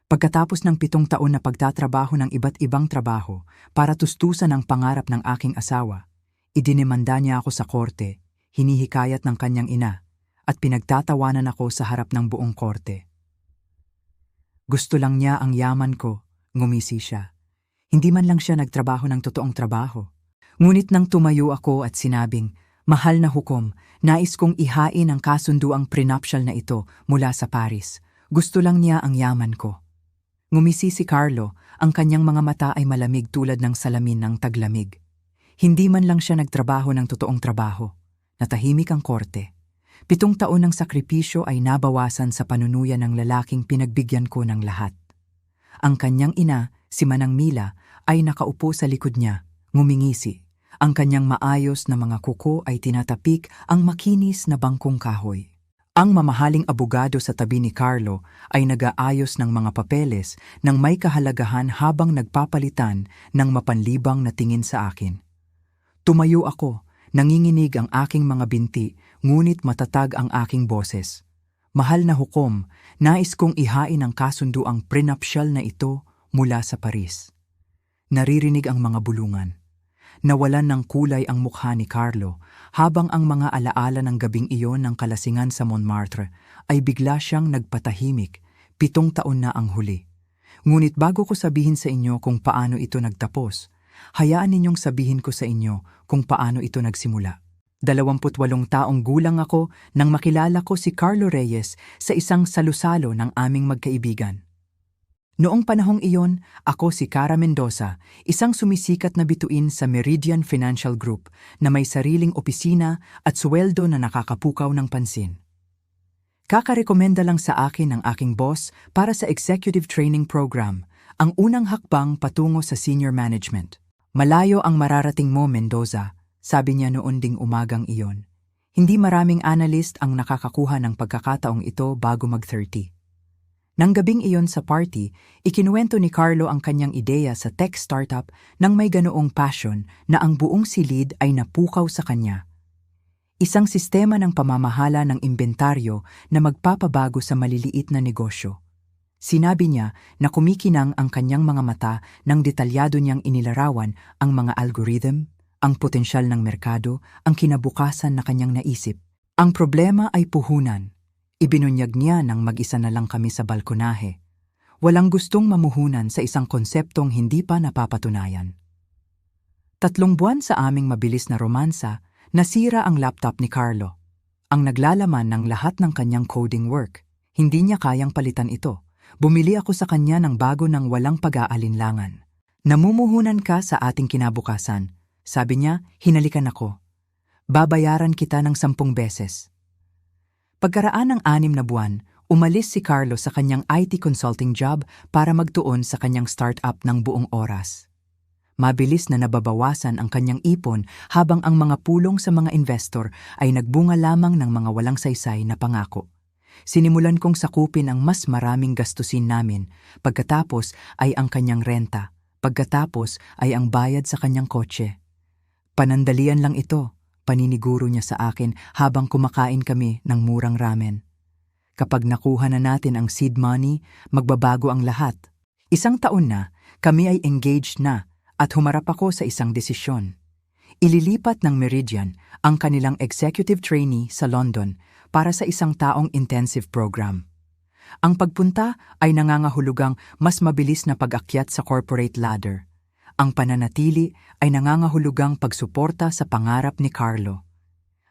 Pagkatapos ng 7 taon na pagtatrabaho ng iba't ibang trabaho para tustusan ang pangarap ng aking asawa, idinimanda niya ako sa korte, hinihikayat ng kanyang ina, at pinagtatawanan ako sa harap ng buong korte. Gusto lang niya ang yaman ko, ngumisi siya. Hindi man lang siya nagtrabaho ng totoong trabaho. Ngunit nang tumayo ako at sinabing, "Mahal na hukom, nais kong ihain ang kasunduang prenuptial na ito mula sa Paris. Gusto lang niya ang yaman ko." Ngumisi si Carlo, ang kanyang mga mata ay malamig tulad ng salamin ng taglamig. Hindi man lang siya nagtrabaho ng totoong trabaho. Natahimik ang korte. 7 taon ng sakripisyo ay nabawasan sa panunuyan ng lalaking pinagbigyan ko ng lahat. Ang kanyang ina, si Manang Mila, ay nakaupo sa likod niya, ngumingisi. Ang kanyang maayos na mga kuko ay tinatapik ang makinis na bangkong kahoy. Ang mamahaling abogado sa tabi ni Carlo ay nag-aayos ng mga papeles ng may kahalagahan habang nagpapalitan ng mapanlibang na tingin sa akin. Tumayo ako, nanginginig ang aking mga binti, ngunit matatag ang aking boses. "Mahal na hukom, nais kong ihain ang kasunduang prenuptial na ito mula sa Paris." Naririnig ang mga bulungan. Nawalan ng kulay ang mukha ni Carlo habang ang mga alaala ng gabing iyon ng kalasingan sa Montmartre ay bigla siyang nagpatahimik. 7 taon na ang huli. Ngunit bago ko sabihin sa inyo kung paano ito nagtapos, hayaan ninyong sabihin ko sa inyo kung paano ito nagsimula. 28 taong gulang ako nang makilala ko si Carlo Reyes sa isang salusalo ng aming magkaibigan. Noong panahong iyon, ako si Cara Mendoza, isang sumisikat na bituin sa Meridian Financial Group na may sariling opisina at suweldo na nakakapukaw ng pansin. Kakarekomenda lang sa akin ng aking boss para sa executive training program, ang unang hakbang patungo sa senior management. "Malayo ang mararating mo, Mendoza," sabi niya noon ding umagang iyon. "Hindi maraming analyst ang nakakakuha ng pagkakataong ito bago mag-30. Nang gabing iyon sa party, ikinuwento ni Carlo ang kanyang ideya sa tech startup nang may ganoong passion na ang buong silid ay napukaw sa kanya. Isang sistema ng pamamahala ng inventaryo na magpapabago sa maliliit na negosyo. Sinabi niya na kumikinang ang kanyang mga mata nang detalyado niyang inilarawan ang mga algorithm, ang potensyal ng merkado, ang kinabukasan na kanyang naisip. Ang problema ay puhunan. Ibinunyag niya nang mag-isa na lang kami sa balkonahe. Walang gustong mamuhunan sa isang konseptong hindi pa napapatunayan. 3 buwan sa aming mabilis na romansa, nasira ang laptop ni Carlo. Ang naglalaman ng lahat ng kanyang coding work. Hindi niya kayang palitan ito. Bumili ako sa kanya ng bago ng walang pag-aalinlangan. "Namumuhunan ka sa ating kinabukasan," sabi niya, hinalikan ako. "Babayaran kita ng 10 beses. Pagkaraan ng 6 na buwan, umalis si Carlo sa kanyang IT consulting job para magtuon sa kanyang startup ng buong oras. Mabilis na nababawasan ang kanyang ipon habang ang mga pulong sa mga investor ay nagbunga lamang ng mga walang saysay na pangako. Sinimulan kong sakupin ang mas maraming gastusin namin, pagkatapos ay ang kanyang renta, pagkatapos ay ang bayad sa kanyang kotse. "Panandalian lang ito," paniniguro niya sa akin habang kumakain kami ng murang ramen. "Kapag nakuha na natin ang seed money, magbabago ang lahat." 1 taon na, kami ay engaged na at humarap ako sa isang desisyon. Ililipat ng Meridian ang kanilang executive trainee sa London para sa 1 taong intensive program. Ang pagpunta ay nangangahulugang mas mabilis na pag-akyat sa corporate ladder. Ang pananatili ay nangangahulugang pagsuporta sa pangarap ni Carlo.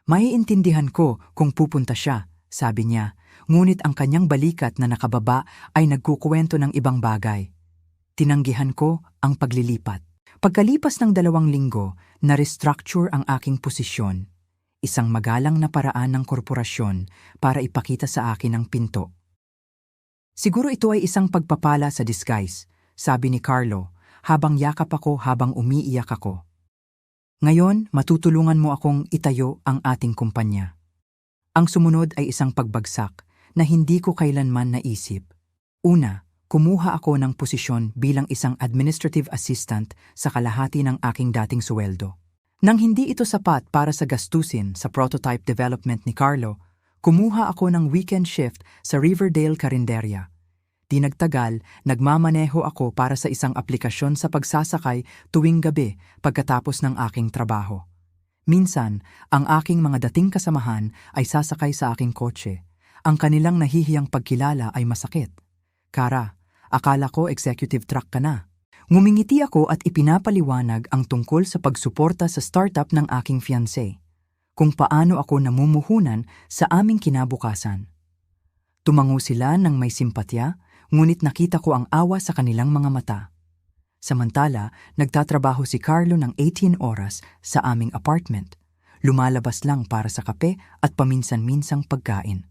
"Maiintindihan ko kung pupunta siya," sabi niya, ngunit ang kanyang balikat na nakababa ay nagkukuwento ng ibang bagay. Tinanggihan ko ang paglilipat. Pagkalipas ng 2 linggo, na-restructure ang aking posisyon. Isang magalang na paraan ng korporasyon para ipakita sa akin ang pinto. "Siguro ito ay isang pagpapala sa disguise," sabi ni Carlo, habang yakap ako habang umiiyak ako. "Ngayon, matutulungan mo akong itayo ang ating kumpanya." Ang sumunod ay isang pagbagsak na hindi ko kailanman naisip. Una, kumuha ako ng posisyon bilang isang administrative assistant sa kalahati ng aking dating suweldo. Nang hindi ito sapat para sa gastusin sa prototype development ni Carlo, kumuha ako ng weekend shift sa Riverdale Carinderia. Di nagtagal, nagmamaneho ako para sa isang aplikasyon sa pagsasakay tuwing gabi pagkatapos ng aking trabaho. Minsan, ang aking mga dating kasamahan ay sasakay sa aking kotse. Ang kanilang nahihiyang pagkilala ay masakit. Kara, akala ko executive truck ka na. Ngumingiti ako at ipinapaliwanag ang tungkol sa pagsuporta sa startup ng aking fiancé, kung paano ako namumuhunan sa aming kinabukasan. Tumango sila ng may simpatya, ngunit nakita ko ang awa sa kanilang mga mata. Samantala, nagtatrabaho si Carlo ng 18 oras sa aming apartment. Lumalabas lang para sa kape at paminsan-minsang pagkain.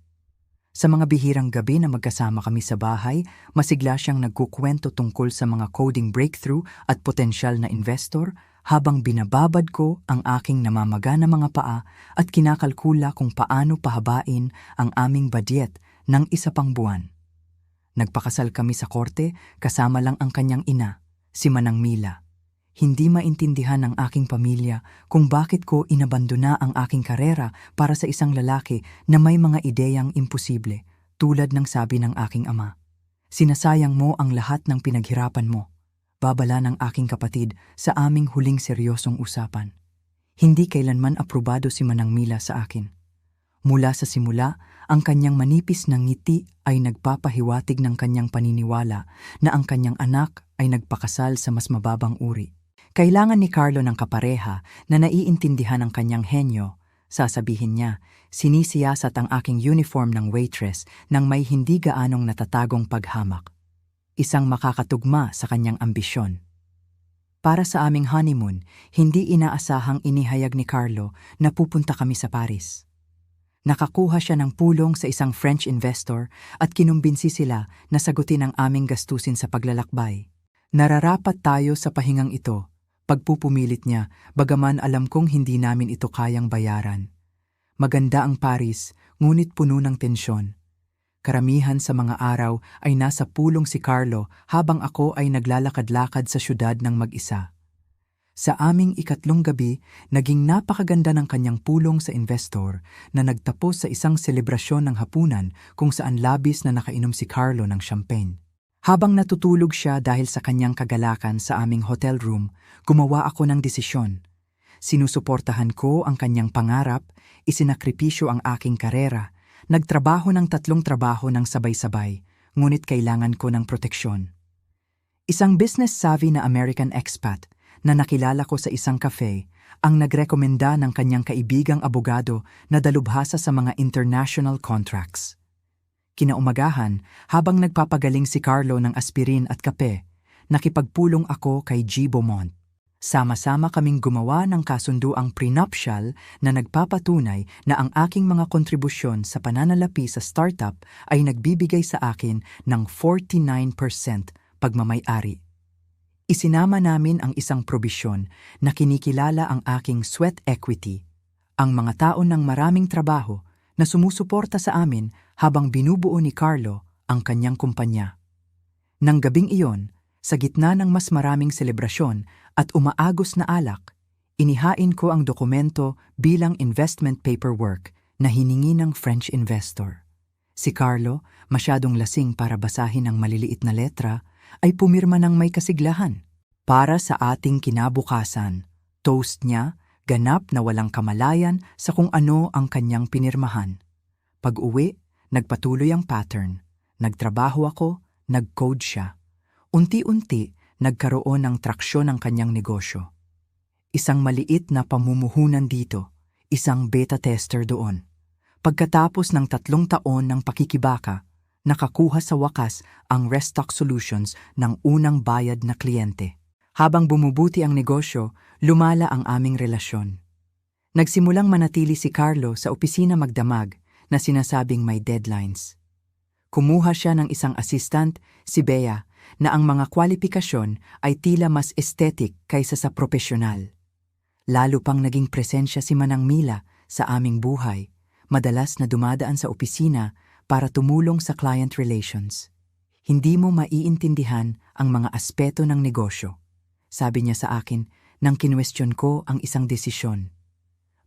Sa mga bihirang gabi na magkasama kami sa bahay, masigla siyang nagkukwento tungkol sa mga coding breakthrough at potensyal na investor habang binababad ko ang aking namamaga na mga paa at kinakalkula kung paano pahabain ang aming budget ng isa pang buwan. Nagpakasal kami sa korte kasama lang ang kanyang ina, si Manang Mila. Hindi maintindihan ng aking pamilya kung bakit ko inabandona ang aking karera para sa isang lalaki na may mga ideyang imposible, tulad ng sabi ng aking ama. Sinasayang mo ang lahat ng pinaghirapan mo. Babala ng aking kapatid sa aming huling seryosong usapan. Hindi kailanman aprobado si Manang Mila sa akin. Mula sa simula, ang kanyang manipis na ngiti ay nagpapahiwatig ng kanyang paniniwala na ang kanyang anak ay nagpakasal sa mas mababang uri. Kailangan ni Carlo ng kapareha na naiintindihan ang kanyang henyo. Sasabihin niya, sinisiyasat ang aking uniform ng waitress nang may hindi gaanong natatagong paghamak. Isang makakatugma sa kanyang ambisyon. Para sa aming honeymoon, hindi inaasahang inihayag ni Carlo na pupunta kami sa Paris. Nakakuha siya ng pulong sa isang French investor at kinumbinsi sila na sagutin ang aming gastusin sa paglalakbay. Nararapat tayo sa pahingang ito. Pagpupumilit niya, bagaman alam kong hindi namin ito kayang bayaran. Maganda ang Paris, ngunit puno ng tensyon. Karamihan sa mga araw ay nasa pulong si Carlo habang ako ay naglalakad-lakad sa syudad ng mag-isa. Sa aming ikatlong gabi, naging napakaganda ng kanyang pulong sa investor na nagtapos sa isang selebrasyon ng hapunan kung saan labis na nakainom si Carlo ng champagne. Habang natutulog siya dahil sa kanyang kagalakan sa aming hotel room, gumawa ako ng desisyon. Sinusuportahan ko ang kanyang pangarap, isinakripisyo ang aking karera, nagtrabaho ng 3 trabaho ng sabay-sabay, ngunit kailangan ko ng proteksyon. Isang business-savvy na American expat na nakilala ko sa isang cafe ang nagrekomenda ng kanyang kaibigang abogado na dalubhasa sa mga international contracts. Kinaumagahan, habang nagpapagaling si Carlo ng aspirin at kape, nakipagpulong ako kay G. Beaumont. Sama-sama kaming gumawa ng kasunduang prenuptial na nagpapatunay na ang aking mga kontribusyon sa pananalapi sa startup ay nagbibigay sa akin ng 49% pagmamay-ari. Isinama namin ang isang probisyon na kinikilala ang aking sweat equity, ang mga taon ng maraming trabaho na sumusuporta sa amin habang binubuo ni Carlo ang kanyang kumpanya. Nang gabing iyon, sa gitna ng mas maraming selebrasyon at umaagos na alak, inihain ko ang dokumento bilang investment paperwork na hiningi ng French investor. Si Carlo, masyadong lasing para basahin ang maliliit na letra, ay pumirma ng may kasiglahan. Para sa ating kinabukasan, toast niya, ganap na walang kamalayan sa kung ano ang kanyang pinirmahan. Pag-uwi, nagpatuloy ang pattern. Nagtrabaho ako, nag-code siya. Unti-unti, nagkaroon ng traksyon ang kanyang negosyo. Isang maliit na pamumuhunan dito, isang beta tester doon. Pagkatapos ng 3 taon ng pakikibaka, nakakuha sa wakas ang Restock Solutions ng unang bayad na kliyente. Habang bumubuti ang negosyo, lumala ang aming relasyon. Nagsimulang manatili si Carlo sa opisina magdamag na sinasabing may deadlines. Kumuha siya ng isang assistant, si Bea, na ang mga kwalifikasyon ay tila mas aesthetic kaysa sa profesional. Lalo pang naging presensya si Manang Mila sa aming buhay, madalas na dumadaan sa opisina para tumulong sa client relations. Hindi mo maiintindihan ang mga aspeto ng negosyo, sabi niya sa akin nang kinwestiyon ko ang isang desisyon.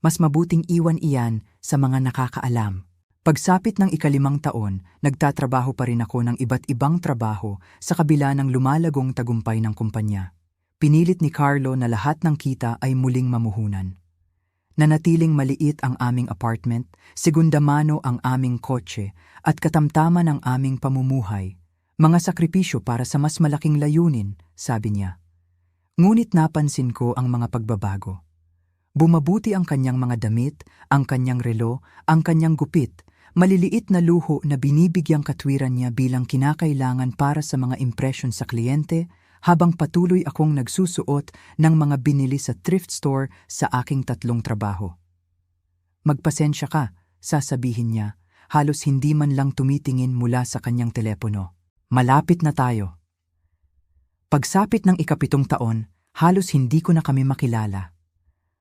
Mas mabuting iwan iyan sa mga nakakaalam. Pagsapit ng ika-5 taon, nagtatrabaho pa rin ako ng iba't ibang trabaho sa kabila ng lumalagong tagumpay ng kumpanya. Pinilit ni Carlo na lahat ng kita ay muling mamuhunan. Nanatiling maliit ang aming apartment, segunda mano ang aming kotse, at katamtaman ang aming pamumuhay. Mga sakripisyo para sa mas malaking layunin, sabi niya. Ngunit napansin ko ang mga pagbabago. Bumabuti ang kanyang mga damit, ang kanyang relo, ang kanyang gupit, maliliit na luho na binibigyang katwiran niya bilang kinakailangan para sa mga impresyon sa kliyente, habang patuloy akong nagsusuot ng mga binili sa thrift store sa aking 3 trabaho. Magpasensya ka, sasabihin niya, halos hindi man lang tumitingin mula sa kanyang telepono. Malapit na tayo. Pagsapit ng ika-7 taon, halos hindi ko na kami makilala.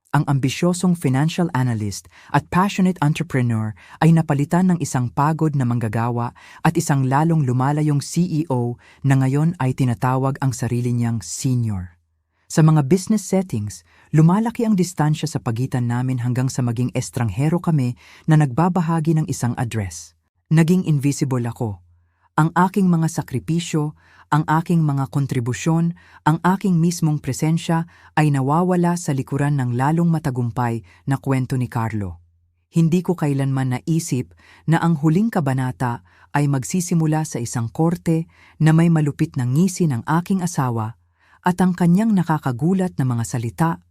Ang ambisyosong financial analyst at passionate entrepreneur ay napalitan ng isang pagod na manggagawa at isang lalong lumalayong CEO na ngayon ay tinatawag ang sarili niyang senior. Sa mga business settings, lumalaki ang distansya sa pagitan namin hanggang sa maging estranghero kami na nagbabahagi ng isang address. Naging invisible ako. Ang aking mga sakripisyo, ang aking mga kontribusyon, ang aking mismong presensya ay nawawala sa likuran ng lalong matagumpay na kwento ni Carlo. Hindi ko kailanman naisip na ang huling kabanata ay magsisimula sa isang korte na may malupit na ngisi ng aking asawa at ang kanyang nakakagulat na mga salita.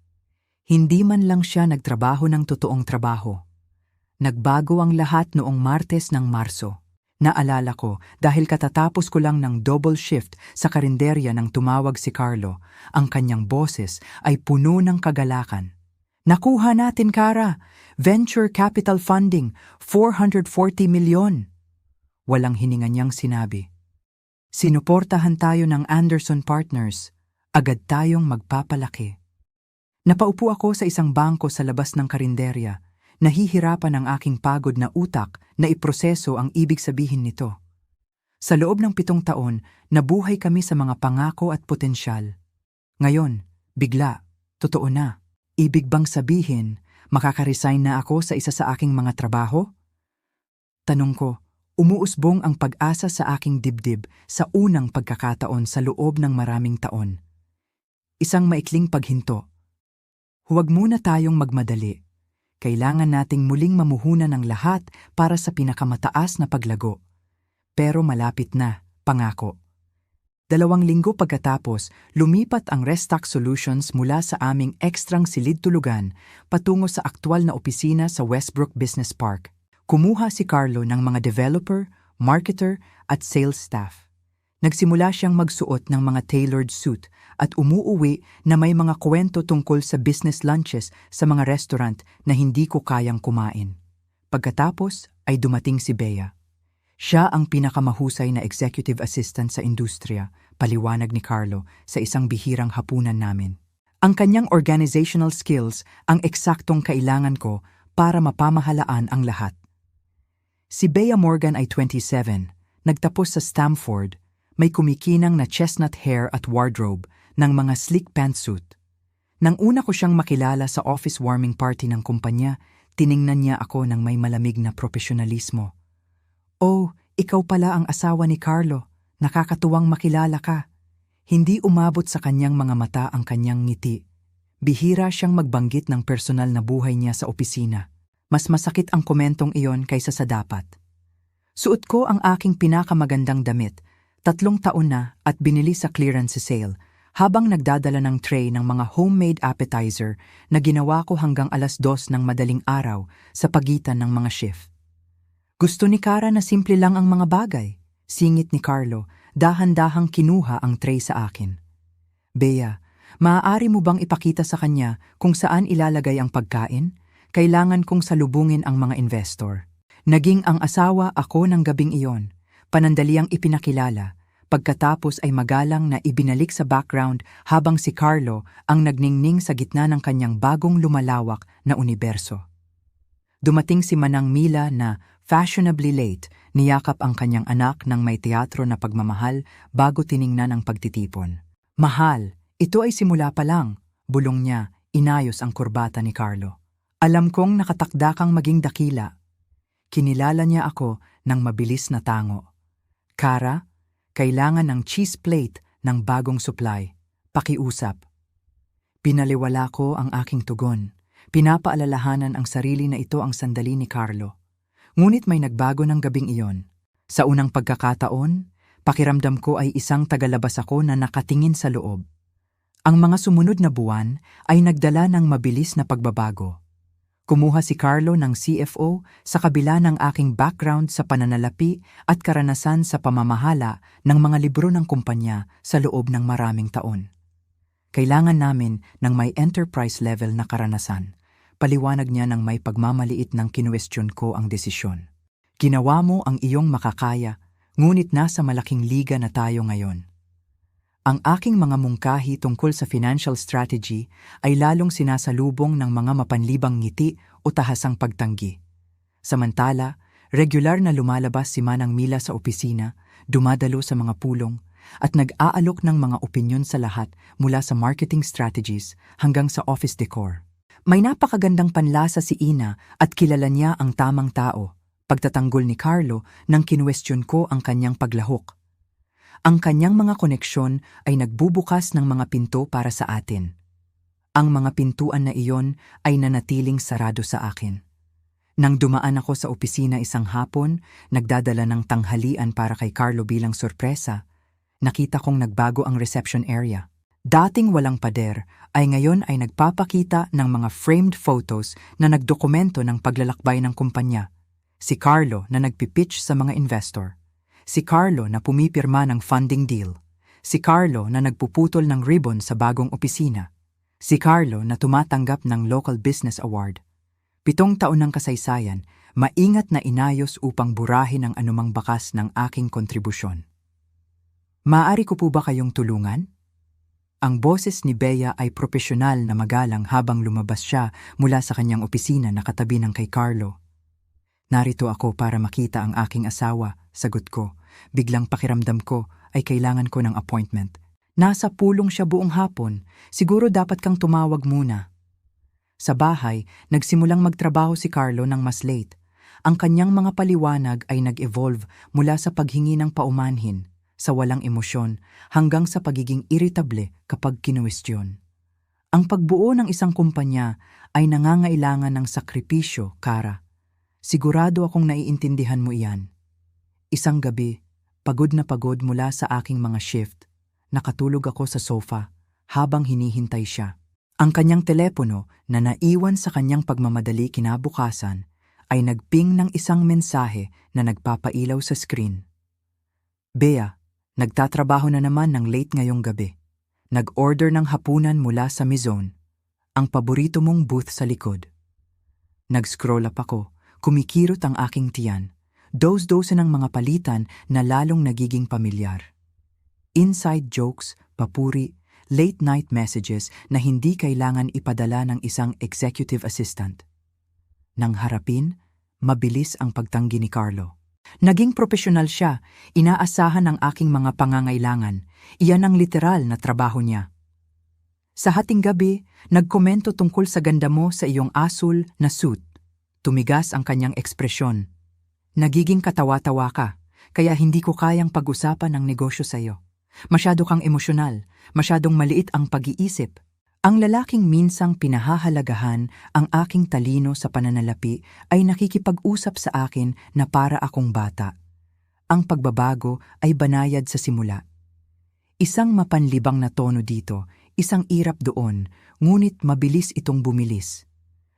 Hindi man lang siya nagtrabaho ng totoong trabaho. Nagbago ang lahat noong Martes ng Marso. Naalala ko dahil katatapos ko lang ng double shift sa karinderya nang tumawag si Carlo, ang kanyang boses ay puno ng kagalakan. Nakuha natin, Kara! Venture capital funding, 440 milyon! Walang hininga niyang sinabi. Sinuportahan tayo ng Anderson Partners. Agad tayong magpapalaki. Napaupo ako sa isang bangko sa labas ng karinderya. Nahihirapan ang aking pagod na utak na iproseso ang ibig sabihin nito. Sa loob ng 7 taon, nabuhay kami sa mga pangako at potensyal. Ngayon, bigla, totoo na. Ibig bang sabihin, makaka-resign na ako sa isa sa aking mga trabaho? Tanong ko, umuusbong ang pag-asa sa aking dibdib sa unang pagkakataon sa loob ng maraming taon. Isang maikling paghinto. Huwag muna tayong magmadali. Kailangan nating muling mamuhunan ng lahat para sa pinakamataas na paglago. Pero malapit na, pangako. 2 linggo pagkatapos, lumipat ang Restack Solutions mula sa aming ekstrang silid-tulugan patungo sa aktwal na opisina sa Westbrook Business Park. Kumuha si Carlo ng mga developer, marketer at sales staff. Nagsimula siyang magsuot ng mga tailored suit at umuuwi na may mga kwento tungkol sa business lunches sa mga restaurant na hindi ko kayang kumain. Pagkatapos ay dumating si Bea. Siya ang pinakamahusay na executive assistant sa industriya, paliwanag ni Carlo sa isang bihirang hapunan namin. Ang kanyang organizational skills ang eksaktong kailangan ko para mapamahalaan ang lahat. Si Bea Morgan ay 27, nagtapos sa Stanford, may kumikinang na chestnut hair at wardrobe ng mga sleek pantsuit. Nang una ko siyang makilala sa office warming party ng kumpanya, tiningnan niya ako ng may malamig na profesionalismo. Oh, ikaw pala ang asawa ni Carlo. Nakakatuwang makilala ka. Hindi umabot sa kanyang mga mata ang kanyang ngiti. Bihira siyang magbanggit ng personal na buhay niya sa opisina. Mas masakit ang komentong iyon kaysa sa dapat. Suot ko ang aking pinakamagandang damit, 3 taon na at binili sa clearance sale, habang nagdadala ng tray ng mga homemade appetizer na ginawa ko hanggang 2:00 ng madaling araw sa pagitan ng mga shift. Gusto ni Kara na simple lang ang mga bagay, singit ni Carlo, dahan-dahang kinuha ang tray sa akin. Bea, maaari mo bang ipakita sa kanya kung saan ilalagay ang pagkain? Kailangan kong salubungin ang mga investor. Naging ang asawa ako ng gabing iyon, panandaliang ipinakilala. Pagkatapos ay magalang na ibinalik sa background habang si Carlo ang nagningning sa gitna ng kanyang bagong lumalawak na universo. Dumating si Manang Mila na, fashionably late, niyakap ang kanyang anak ng may teatro na pagmamahal bago tiningnan ang pagtitipon. Mahal, ito ay simula pa lang, bulong niya, inayos ang kurbata ni Carlo. Alam kong nakatakda kang maging dakila. Kinilala niya ako ng mabilis na tango. Kara, kailangan ng cheese plate ng bagong supply. Pakiusap. Pinaliwala ko ang aking tugon. Pinapaalalahanan ang sarili na ito ang sandali ni Carlo. Ngunit may nagbago ng gabing iyon. Sa unang pagkakataon, pakiramdam ko ay isang tagalabas ako na nakatingin sa loob. Ang mga sumunod na buwan ay nagdala ng mabilis na pagbabago. Kumuha si Carlo ng CFO sa kabila ng aking background sa pananalapi at karanasan sa pamamahala ng mga libro ng kumpanya sa loob ng maraming taon. Kailangan namin ng may enterprise level na karanasan. Paliwanag niya ng may pagmamaliit ng kinuwestiyon ko ang desisyon. Ginawa mo ang iyong makakaya, ngunit nasa malaking liga na tayo ngayon. Ang aking mga mungkahi tungkol sa financial strategy ay lalong sinasalubong ng mga mapanlibang ngiti o tahasang pagtanggi. Samantala, regular na lumalabas si Manang Mila sa opisina, dumadalo sa mga pulong, at nag-aalok ng mga opinyon sa lahat mula sa marketing strategies hanggang sa office decor. May napakagandang panlasa si Ina at kilala niya ang tamang tao. Pagtatanggol ni Carlo nang kinuwestiyon ko ang kanyang paglahok. Ang kanyang mga koneksyon ay nagbubukas ng mga pinto para sa atin. Ang mga pintuan na iyon ay nanatiling sarado sa akin. Nang dumaan ako sa opisina isang hapon, nagdadala ng tanghalian para kay Carlo bilang sorpresa, nakita kong nagbago ang reception area. Dating walang pader ay ngayon ay nagpapakita ng mga framed photos na nagdokumento ng paglalakbay ng kumpanya. Si Carlo na nagpipitch sa mga investor. Si Carlo na pumipirma ng funding deal. Si Carlo na nagpuputol ng ribbon sa bagong opisina. Si Carlo na tumatanggap ng Local Business Award. 7 taon ng kasaysayan, maingat na inayos upang burahin ang anumang bakas ng aking kontribusyon. Maaari ko po ba kayong tulungan? Ang boses ni Bea ay propesyonal na magalang habang lumabas siya mula sa kanyang opisina na katabi ng kay Carlo. Narito ako para makita ang aking asawa, sagot ko. Biglang pakiramdam ko ay kailangan ko ng appointment. Nasa pulong siya buong hapon, siguro dapat kang tumawag muna. Sa bahay, nagsimulang magtrabaho si Carlo ng mas late. Ang kanyang mga paliwanag ay nag-evolve mula sa paghingi ng paumanhin, sa walang emosyon, hanggang sa pagiging irritable kapag kinuwestiyon. Ang pagbuo ng isang kumpanya ay nangangailangan ng sakripisyo, Kara. Sigurado akong naiintindihan mo iyan. Isang gabi, pagod na pagod mula sa aking mga shift, nakatulog ako sa sofa habang hinihintay siya. Ang kanyang telepono na naiwan sa kanyang pagmamadali kinabukasan ay nagping ng isang mensahe na nagpapailaw sa screen. Bea, nagtatrabaho na naman ng late ngayong gabi. Nag-order ng hapunan mula sa Mizone, ang paborito mong booth sa likod. Nag-scroll up ako, kumikirot ang aking tiyan. Dose-dose ng mga palitan na lalong nagiging pamilyar. Inside jokes, papuri, late-night messages na hindi kailangan ipadala ng isang executive assistant. Nang harapin, mabilis ang pagtanggi ni Carlo. Naging profesional siya, inaasahan ang aking mga pangangailangan. Iyan ang literal na trabaho niya. Sa hating gabi, nagkomento tungkol sa ganda mo sa iyong asul na suit. Tumigas ang kanyang ekspresyon. Nagiging katawa-tawa ka, kaya hindi ko kayang pag-usapan ang negosyo sa iyo. Masyado kang emosyonal, masyadong maliit ang pag-iisip. Ang lalaking minsang pinahahalagahan ang aking talino sa pananalapi ay nakikipag-usap sa akin na para akong bata. Ang pagbabago ay banayad sa simula. Isang mapanlibang na tono dito, isang irap doon, ngunit mabilis itong bumilis.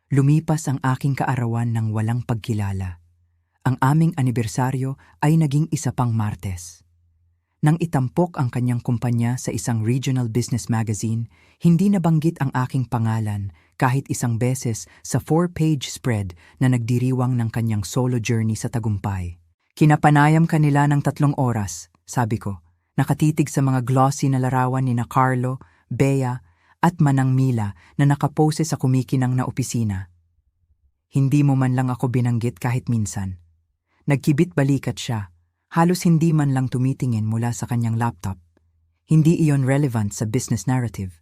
Lumipas ang aking kaarawan ng walang pagkilala. Ang aming anibersaryo ay naging isa pang Martes. Nang itampok ang kanyang kumpanya sa isang regional business magazine, hindi nabanggit ang aking pangalan kahit isang beses sa 4-page spread na nagdiriwang ng kanyang solo journey sa tagumpay. Kinapanayam kanila ng 3 oras, sabi ko, nakatitig sa mga glossy na larawan ni na Carlo, Bea, at Manang Mila na nakapose sa kumikinang na opisina. Hindi mo man lang ako binanggit kahit minsan. Nagkibit balikat siya, halos hindi man lang tumitingin mula sa kanyang laptop. Hindi iyon relevant sa business narrative.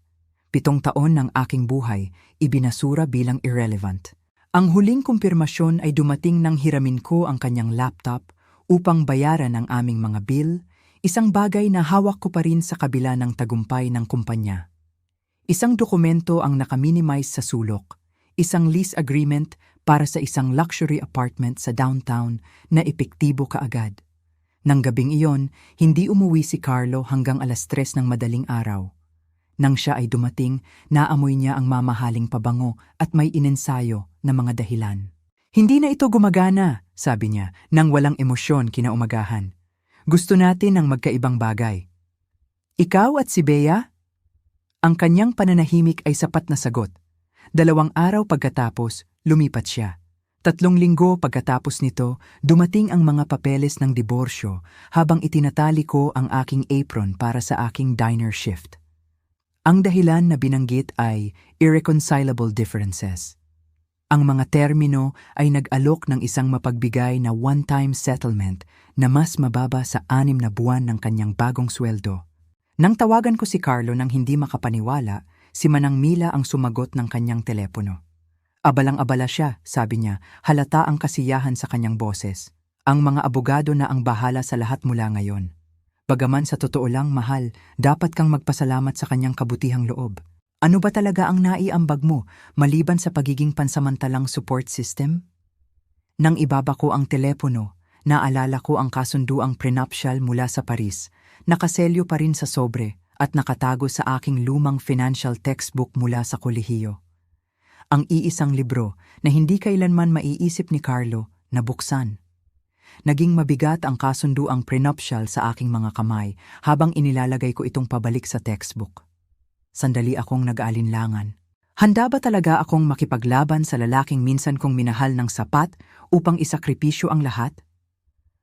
7 taon ng aking buhay, ibinasura bilang irrelevant. Ang huling kumpirmasyon ay dumating nang hiramin ko ang kanyang laptop upang bayaran ang aming mga bill, isang bagay na hawak ko pa rin sa kabila ng tagumpay ng kumpanya. Isang dokumento ang nakaminimize sa sulok, isang lease agreement para sa isang luxury apartment sa downtown na epektibo kaagad. Nang gabing iyon, hindi umuwi si Carlo hanggang 3:00 ng madaling araw. Nang siya ay dumating, naamoy niya ang mamahaling pabango at may inensayo na mga dahilan. Hindi na ito gumagana, sabi niya, nang walang emosyon kinaumagahan. Gusto natin ng magkaibang bagay. Ikaw at si Bea? Ang kanyang pananahimik ay sapat na sagot. 2 araw pagkatapos, lumipat siya. 3 linggo pagkatapos nito, dumating ang mga papeles ng diborsyo habang itinatali ko ang aking apron para sa aking diner shift. Ang dahilan na binanggit ay irreconcilable differences. Ang mga termino ay nag-alok ng isang mapagbigay na one-time settlement na mas mababa sa 6 na buwan ng kanyang bagong sweldo. Nang tawagan ko si Carlo nang hindi makapaniwala, si Manang Mila ang sumagot ng kanyang telepono. Abalang-abala siya, sabi niya, halata ang kasiyahan sa kanyang boses. Ang mga abogado na ang bahala sa lahat mula ngayon. Bagaman sa totoo lang, mahal, dapat kang magpasalamat sa kanyang kabutihang loob. Ano ba talaga ang naiambag mo, maliban sa pagiging pansamantalang support system? Nang ibaba ko ang telepono, naalala ko ang kasunduang prenuptial mula sa Paris, nakaselyo pa rin sa sobre at nakatago sa aking lumang financial textbook mula sa kolehiyo. Ang iisang libro na hindi kailanman maiisip ni Carlo na buksan. Naging mabigat ang kasunduang prenuptial sa aking mga kamay habang inilalagay ko itong pabalik sa textbook. Sandali akong nag-aalinlangan. Handa ba talaga akong makipaglaban sa lalaking minsan kong minahal ng sapat upang isakripisyo ang lahat?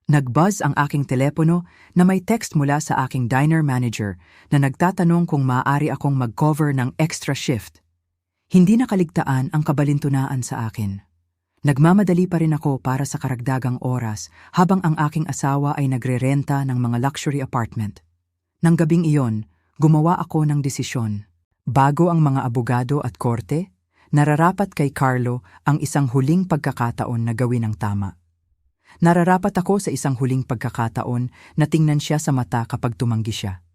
Nag-buzz ang aking telepono na may text mula sa aking diner manager na nagtatanong kung maaari akong mag-cover ng extra shift. Hindi nakaligtaan ang kabalintunaan sa akin. Nagmamadali pa rin ako para sa karagdagang oras habang ang aking asawa ay nagrerenta ng mga luxury apartment. Nang gabing iyon, gumawa ako ng desisyon. Bago ang mga abogado at korte, nararapat kay Carlo ang isang huling pagkakataon na gawin ang tama. Nararapat ako sa isang huling pagkakataon na tingnan siya sa mata kapag tumanggi siya.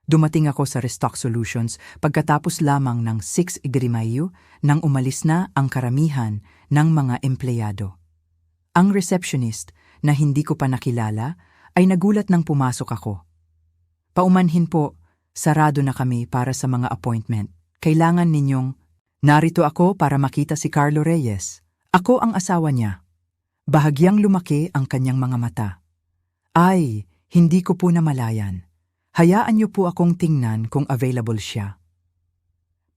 Dumating ako sa Restock Solutions pagkatapos lamang ng 6 de Mayo nang umalis na ang karamihan ng mga empleyado. Ang receptionist na hindi ko pa nakilala ay nagulat nang pumasok ako. Paumanhin po, sarado na kami para sa mga appointment. Kailangan ninyong, narito ako para makita si Carlo Reyes. Ako ang asawa niya. Bahagyang lumaki ang kanyang mga mata. Ay, hindi ko po namalayan. Hayaan niyo po akong tingnan kung available siya.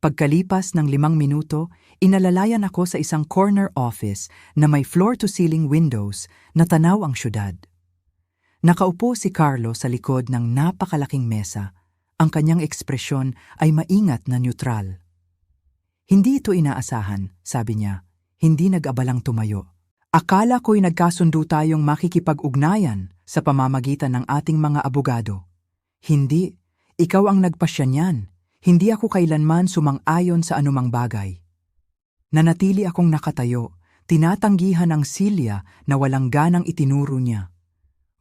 Pagkalipas ng 5 minuto, inalalayan ako sa isang corner office na may floor-to-ceiling windows na tanaw ang syudad. Nakaupo si Carlo sa likod ng napakalaking mesa. Ang kanyang ekspresyon ay maingat na neutral. Hindi ito inaasahan, sabi niya. Hindi nag-abalang tumayo. Akala ko'y nagkasundo tayong makikipag-ugnayan sa pamamagitan ng ating mga abogado. Hindi, ikaw ang nagpasya niyan. Hindi ako kailanman sumang-ayon sa anumang bagay. Nanatili akong nakatayo, tinatanggihan ang silya na walang ganang itinuro niya.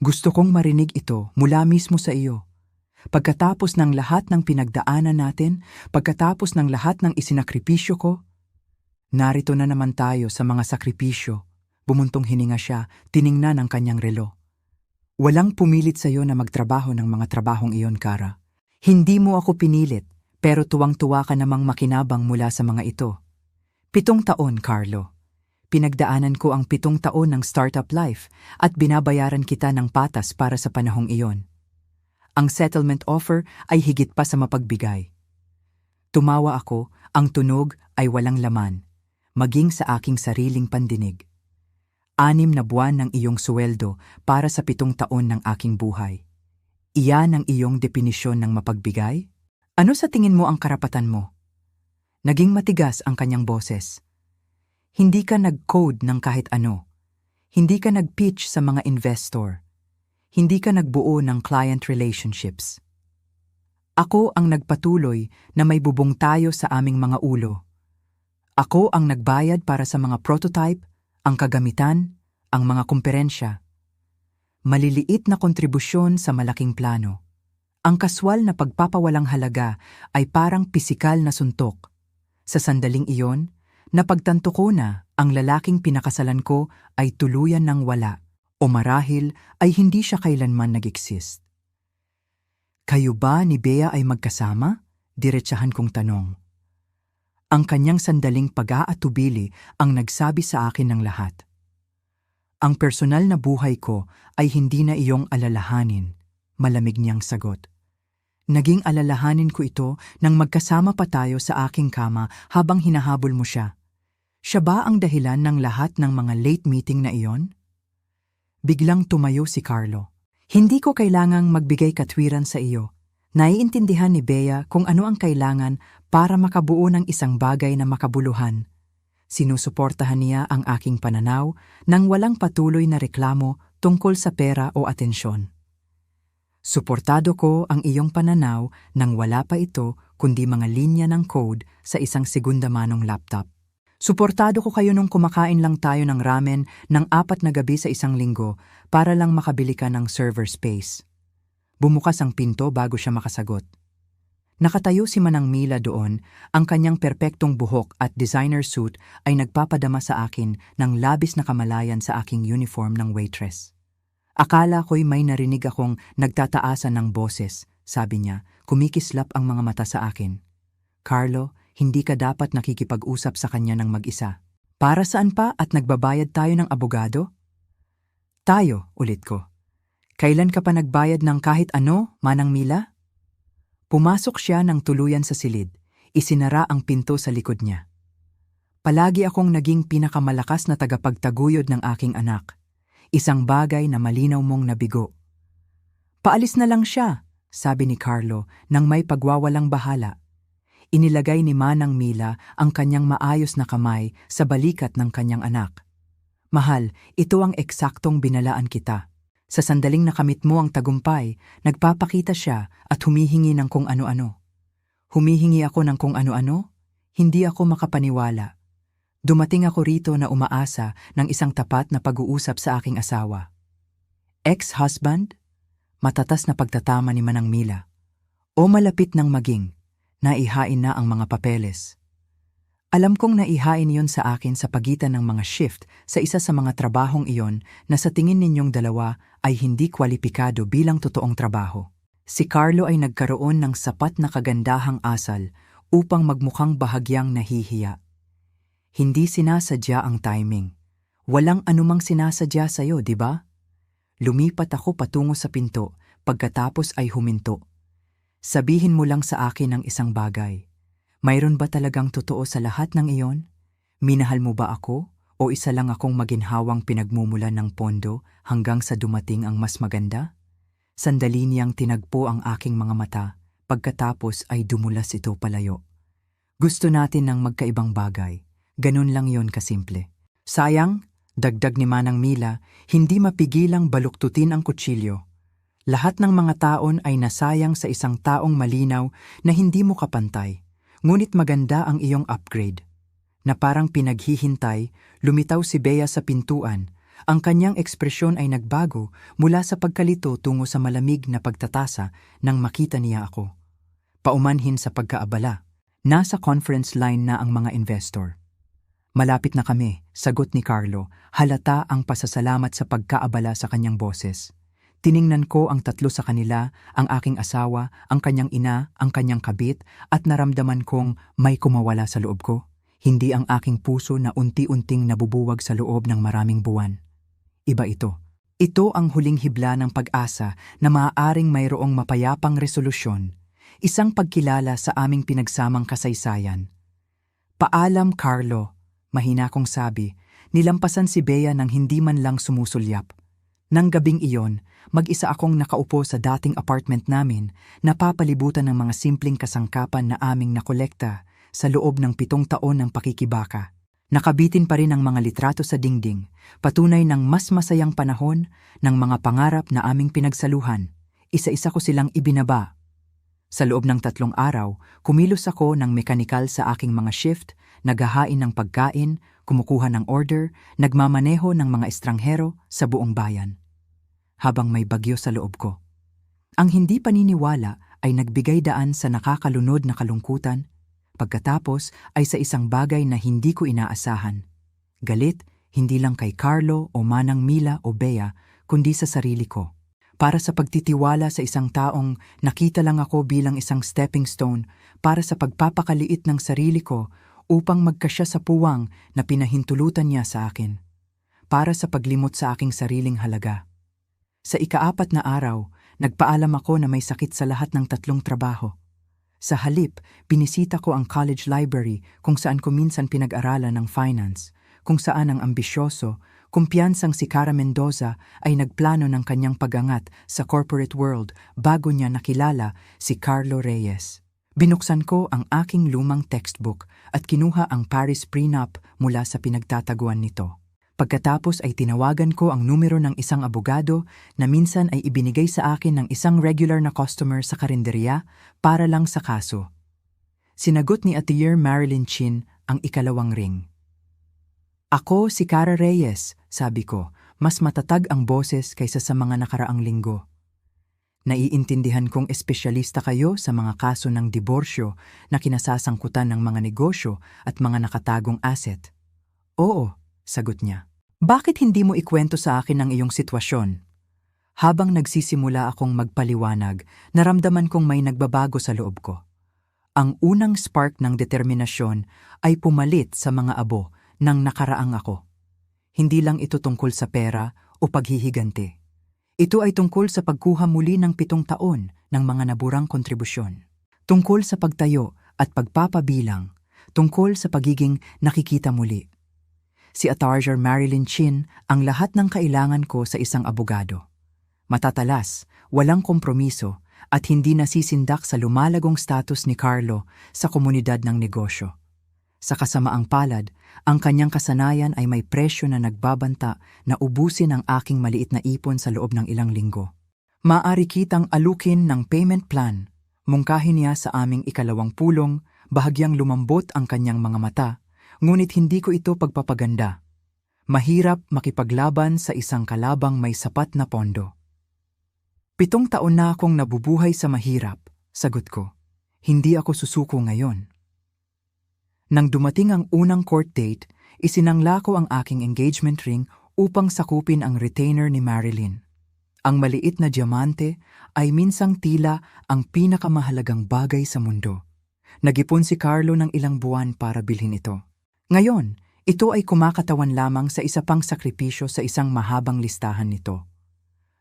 Gusto kong marinig ito mula mismo sa iyo. Pagkatapos ng lahat ng pinagdaanan natin, pagkatapos ng lahat ng isinakripisyo ko, narito na naman tayo sa mga sakripisyo. Bumuntong hininga siya, tiningnan ang kanyang relo. Walang pumilit sa iyo na magtrabaho ng mga trabahong iyon, Kara. Hindi mo ako pinilit, pero tuwang-tuwa ka namang makinabang mula sa mga ito. 7 taon, Carlo. Pinagdaanan ko ang 7 taon ng startup life at binabayaran kita ng patas para sa panahong iyon. Ang settlement offer ay higit pa sa mapagbigay. Tumawa ako, ang tunog ay walang laman, maging sa aking sariling pandinig. 6 na buwan ng iyong sweldo para sa 7 taon ng aking buhay. Iyan ang iyong definisyon ng mapagbigay? Ano sa tingin mo ang karapatan mo? Naging matigas ang kanyang boses. Hindi ka nag-code ng kahit ano. Hindi ka nag-pitch sa mga investor. Hindi ka nagbuo ng client relationships. Ako ang nagpatuloy na may bubong tayo sa aming mga ulo. Ako ang nagbayad para sa mga prototype, ang kagamitan, ang mga kumperensya. Maliliit na kontribusyon sa malaking plano. Ang kaswal na pagpapawalang halaga ay parang pisikal na suntok. Sa sandaling iyon, napagtanto ko na ang lalaking pinakasalan ko ay tuluyan ng wala o marahil ay hindi siya kailanman nag-exist. Kayo ba ni Bea ay magkasama? Diretsahan kong tanong. Ang kanyang sandaling pag-aatubili ang nagsabi sa akin ng lahat. Ang personal na buhay ko ay hindi na iyong alalahanin, malamig niyang sagot. Naging alalahanin ko ito nang magkasama pa tayo sa aking kama habang hinahabol mo siya. Siya ba ang dahilan ng lahat ng mga late meeting na iyon? Biglang tumayo si Carlo. Hindi ko kailangang magbigay katwiran sa iyo. Naiintindihan ni Bea kung ano ang kailangan para makabuo ng isang bagay na makabuluhan. Sinusuportahan niya ang aking pananaw nang walang patuloy na reklamo tungkol sa pera o atensyon. Suportado ko ang iyong pananaw nang wala pa ito kundi mga linya ng code sa isang segunda-manong laptop. Suportado ko kayo nung kumakain lang tayo ng ramen ng 4 na gabi sa isang linggo para lang makabili ka ng server space. Bumukas ang pinto bago siya makasagot. Nakatayo si Manang Mila doon, ang kanyang perpektong buhok at designer suit ay nagpapadama sa akin ng labis na kamalayan sa aking uniform ng waitress. Akala ko'y may narinig akong nagtataasan ng boses, sabi niya, kumikislap ang mga mata sa akin. Carlo, hindi ka dapat nakikipag-usap sa kanya ng mag-isa. Para saan pa at nagbabayad tayo ng abogado? Tayo, ulit ko. Kailan ka pa nagbayad ng kahit ano, Manang Mila? Pumasok siya ng tuluyan sa silid. Isinara ang pinto sa likod niya. Palagi akong naging pinakamalakas na tagapagtaguyod ng aking anak. Isang bagay na malinaw mong nabigo. Paalis na lang siya, sabi ni Carlo nang may pagwawalang bahala. Inilagay ni Manang Mila ang kanyang maayos na kamay sa balikat ng kanyang anak. Mahal, ito ang eksaktong binalaan kita. Sa sandaling nakamit mo ang tagumpay, nagpapakita siya at humihingi ng kung ano-ano. Humihingi ako ng kung ano-ano? Hindi ako makapaniwala. Dumating ako rito na umaasa ng isang tapat na pag-uusap sa aking asawa. Ex-husband? Matatas na pagtatama ni Manang Mila. O malapit nang maging, naihain na ang mga papeles. Alam kong naihain yon sa akin sa pagitan ng mga shift sa isa sa mga trabahong iyon na sa tingin ninyong dalawa ay hindi kwalipikado bilang totoong trabaho. Si Carlo ay nagkaroon ng sapat na kagandahang asal upang magmukhang bahagyang nahihiya. Hindi sinasadya ang timing. Walang anumang sinasadya sa'yo, di ba? Lumipat ako patungo sa pinto, pagkatapos ay huminto. Sabihin mo lang sa akin ang isang bagay. Mayroon ba talagang totoo sa lahat ng iyon? Minahal mo ba ako? O isa lang akong maginhawang pinagmumulan ng pondo hanggang sa dumating ang mas maganda? Sandali niyang tinagpo ang aking mga mata, pagkatapos ay dumulas ito palayo. Gusto natin ng magkaibang bagay. Ganun lang yon kasimple. Sayang, dagdag ni Manang Mila, hindi mapigilang baluktutin ang kutsilyo. Lahat ng mga taon ay nasayang sa isang taong malinaw na hindi mo kapantay. Ngunit maganda ang iyong upgrade. Na parang pinaghihintay, lumitaw si Bea sa pintuan. Ang kanyang ekspresyon ay nagbago mula sa pagkalito tungo sa malamig na pagtatasa nang makita niya ako. Paumanhin sa pagkaabala. Nasa conference line na ang mga investor. Malapit na kami, sagot ni Carlo, halata ang pasasalamat sa pagkaabala sa kanyang boses. Tiningnan ko ang tatlo sa kanila, ang aking asawa, ang kanyang ina, ang kanyang kabit, at naramdaman kong may kumawala sa loob ko. Hindi ang aking puso na unti-unting nabubuwag sa loob ng maraming buwan. Iba ito. Ito ang huling hibla ng pag-asa na maaaring mayroong mapayapang resolusyon, isang pagkilala sa aming pinagsamang kasaysayan. Paalam, Carlo. Mahina kong sabi, nilampasan si Bea nang hindi man lang sumusulyap. Nang gabing iyon, mag-isa akong nakaupo sa dating apartment namin, napapalibutan ng mga simpleng kasangkapan na aming nakolekta sa loob ng 7 taon ng pakikibaka. Nakabitin pa rin ang mga litrato sa dingding, patunay ng mas masayang panahon ng mga pangarap na aming pinagsaluhan. Isa-isa ko silang ibinaba. Sa loob ng 3 araw, kumilos ako ng mekanikal sa aking mga shift, naghahain ng pagkain, kumukuha ng order, nagmamaneho ng mga estranghero sa buong bayan. Habang may bagyo sa loob ko. Ang hindi paniniwala ay nagbigay daan sa nakakalunod na kalungkutan, pagkatapos ay sa isang bagay na hindi ko inaasahan. Galit, hindi lang kay Carlo o Manang Mila o Bea, kundi sa sarili ko. Para sa pagtitiwala sa isang taong nakita lang ako bilang isang stepping stone para sa pagpapakaliit ng sarili ko upang magkasya sa puwang na pinahintulutan niya sa akin. Para sa paglimot sa aking sariling halaga. Sa ika-4 na araw, nagpaalam ako na may sakit sa lahat ng 3 trabaho. Sa halip, binisita ko ang college library kung saan ko minsan pinag-aralan ng finance, kung saan ang ambisyoso, kumpiyansang si Cara Mendoza ay nagplano ng kanyang pag-angat sa corporate world bago niya nakilala si Carlo Reyes. Binuksan ko ang aking lumang textbook at kinuha ang Paris Prenup mula sa pinagtataguan nito. Pagkatapos ay tinawagan ko ang numero ng isang abogado na minsan ay ibinigay sa akin ng isang regular na customer sa karinderya para lang sa kaso. Sinagot ni Atelier Marilyn Chin ang ikalawang ring. Ako si Cara Reyes, sabi ko, mas matatag ang boses kaysa sa mga nakaraang linggo. Naiintindihan kong espesyalista kayo sa mga kaso ng diborsyo na kinasasangkutan ng mga negosyo at mga nakatagong asset. Oo, sagot niya. Bakit hindi mo ikwento sa akin ang iyong sitwasyon? Habang nagsisimula akong magpaliwanag, naramdaman kong may nagbabago sa loob ko. Ang unang spark ng determinasyon ay pumalit sa mga abo ng nakaraang ako. Hindi lang ito tungkol sa pera o paghihigante. Ito ay tungkol sa pagkuha muli ng 7 taon ng mga naburang kontribusyon. Tungkol sa pagtayo at pagpapabilang. Tungkol sa pagiging nakikita muli. Si Atelier Marilyn Chin ang lahat ng kailangan ko sa isang abogado. Matatalas, walang kompromiso, at hindi nasisindak sa lumalagong status ni Carlo sa komunidad ng negosyo. Sa kasamaang palad, ang kanyang kasanayan ay may presyo na nagbabanta na ubusin ang aking maliit na ipon sa loob ng ilang linggo. Maaari kitang alukin ng payment plan. Mungkahin niya sa aming ikalawang pulong, bahagyang lumambot ang kanyang mga mata, ngunit hindi ko ito pagpapaganda. Mahirap makipaglaban sa isang kalabang may sapat na pondo. 7 taon na akong nabubuhay sa mahirap, sagot ko. Hindi ako susuko ngayon. Nang dumating ang unang court date, isinangla ko ang aking engagement ring upang sakupin ang retainer ni Marilyn. Ang maliit na diamante ay minsang tila ang pinakamahalagang bagay sa mundo. Nag-ipon si Carlo ng ilang buwan para bilhin ito. Ngayon, ito ay kumakatawan lamang sa isa pang sakripisyo sa isang mahabang listahan nito.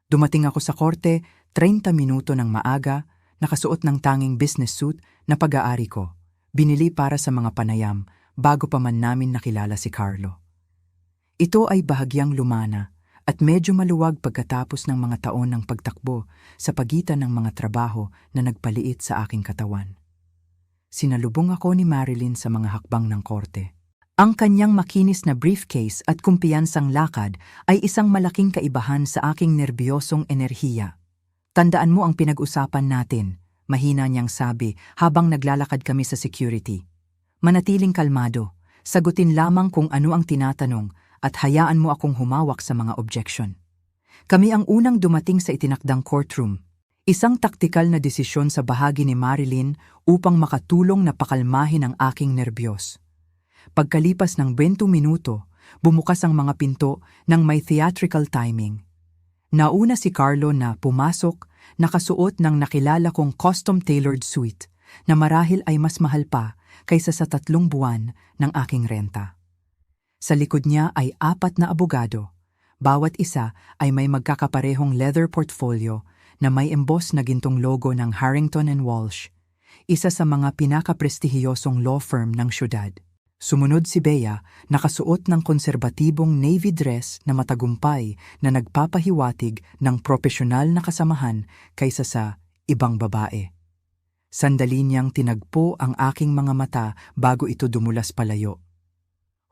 Dumating ako sa korte 30 minuto ng maaga, nakasuot ng tanging business suit na pag-aari ko. Binili para sa mga panayam bago pa man namin nakilala si Carlo. Ito ay bahagyang lumana at medyo maluwag pagkatapos ng mga taon ng pagtakbo sa pagitan ng mga trabaho na nagpaliit sa aking katawan. Sinalubong ako ni Marilyn sa mga hakbang ng korte. Ang kanyang makinis na briefcase at kumpiyansang lakad ay isang malaking kaibahan sa aking nerbiyosong enerhiya. Tandaan mo ang pinag-usapan natin, mahina niyang sabi habang naglalakad kami sa security. Manatiling kalmado, sagutin lamang kung ano ang tinatanong at hayaan mo akong humawak sa mga objection. Kami ang unang dumating sa itinakdang courtroom. Isang taktikal na desisyon sa bahagi ni Marilyn upang makatulong na pakalmahin ang aking nerbiyos. Pagkalipas ng 20 minuto, bumukas ang mga pinto ng may theatrical timing. Nauna si Carlo na pumasok, nakasuot ng nakilala kong custom-tailored suite na marahil ay mas mahal pa kaysa sa 3 buwan ng aking renta. Sa likod niya ay 4 na abogado. Bawat isa ay may magkakaparehong leather portfolio na may emboss na gintong logo ng Harrington and Walsh, isa sa mga pinakaprestihiyosong law firm ng syudad. Sumunod si Bea, nakasuot ng konserbatibong navy dress na matagumpay na nagpapahiwatig ng propesyonal na kasamahan kaysa sa ibang babae. Sandali niyang tinagpo ang aking mga mata bago ito dumulas palayo.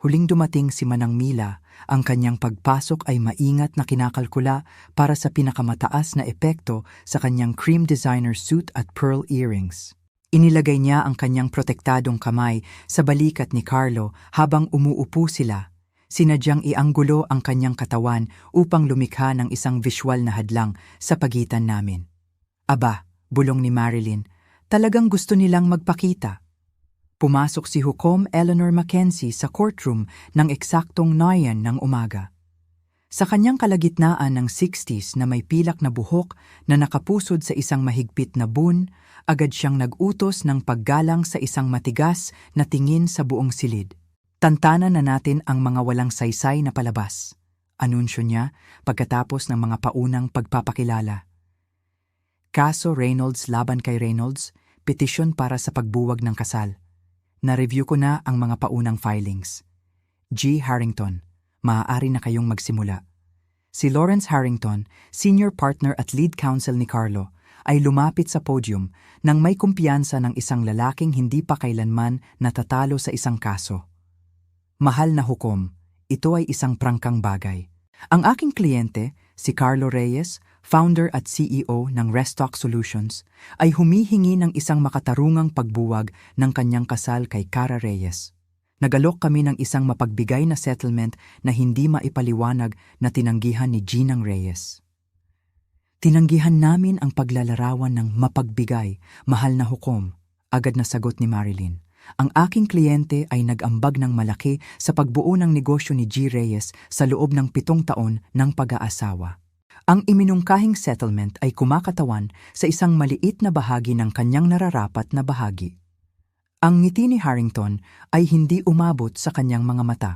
Huling dumating si Manang Mila, ang kanyang pagpasok ay maingat na kinakalkula para sa pinakamataas na epekto sa kanyang cream designer suit at pearl earrings. Inilagay niya ang kanyang protektadong kamay sa balikat ni Carlo habang umuupo sila. Sinadyang ianggulo ang kanyang katawan upang lumikha ng isang visual na hadlang sa pagitan namin. Aba, bulong ni Marilyn, talagang gusto nilang magpakita. Pumasok si Hukom Eleanor Mackenzie sa courtroom ng eksaktong 9 ng umaga. Sa kanyang kalagitnaan ng 60s na may pilak na buhok na nakapusod sa isang mahigpit na bun, agad siyang nag-utos ng paggalang sa isang matigas na tingin sa buong silid. Tantanan na natin ang mga walang saysay na palabas, anunsyo niya pagkatapos ng mga paunang pagpapakilala. Kaso Reynolds laban kay Reynolds, petisyon para sa pagbuwag ng kasal. Na-review ko na ang mga paunang filings. G. Harrington, maaari na kayong magsimula. Si Lawrence Harrington, senior partner at lead counsel ni Carlo, ay lumapit sa podium nang may kumpiyansa ng isang lalaking hindi pa kailanman natatalo sa isang kaso. Mahal na hukom, ito ay isang prangkang bagay. Ang aking kliyente, si Carlo Reyes, founder at CEO ng Restock Solutions, ay humihingi ng isang makatarungang pagbuwag ng kanyang kasal kay Cara Reyes. Nagalok kami ng isang mapagbigay na settlement na hindi maipaliwanag na tinanggihan ni Ginang Reyes. Tinanggihan namin ang paglalarawan ng mapagbigay, mahal na hukom, agad na sagot ni Marilyn. Ang aking kliyente ay nag-ambag ng malaki sa pagbuo ng negosyo ni G. Reyes sa loob ng 7 taon ng pag-aasawa. Ang iminungkahing settlement ay kumakatawan sa isang maliit na bahagi ng kanyang nararapat na bahagi. Ang ngiti ni Harrington ay hindi umabot sa kanyang mga mata.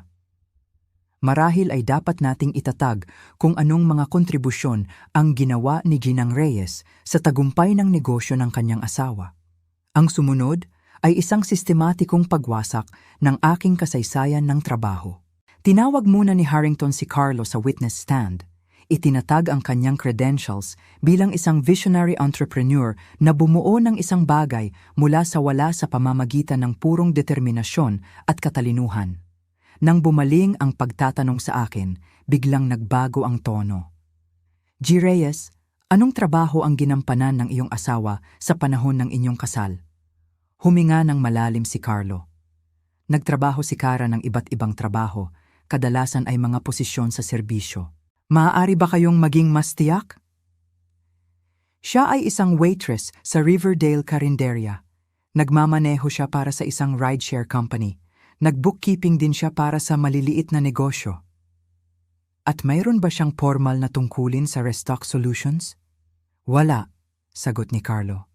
Marahil ay dapat nating itatag kung anong mga kontribusyon ang ginawa ni Ginang Reyes sa tagumpay ng negosyo ng kanyang asawa. Ang sumunod ay isang sistematikong pagwasak ng aking kasaysayan ng trabaho. Tinawag muna ni Harrington si Carlo sa witness stand. Itinatag ang kanyang credentials bilang isang visionary entrepreneur na bumuo ng isang bagay mula sa wala sa pamamagitan ng purong determinasyon at katalinuhan. Nang bumaling ang pagtatanong sa akin, biglang nagbago ang tono. G. Reyes, anong trabaho ang ginampanan ng iyong asawa sa panahon ng inyong kasal? Huminga ng malalim si Carlo. Nagtrabaho si Cara ng iba't ibang trabaho, kadalasan ay mga posisyon sa serbisyo. Maaari ba kayong maging mas tiyak? Siya ay isang waitress sa Riverdale Carinderia. Nagmamaneho siya para sa isang rideshare company. Nag-bookkeeping din siya para sa maliliit na negosyo. At mayroon ba siyang formal na tungkulin sa Restock Solutions? Wala, sagot ni Carlo.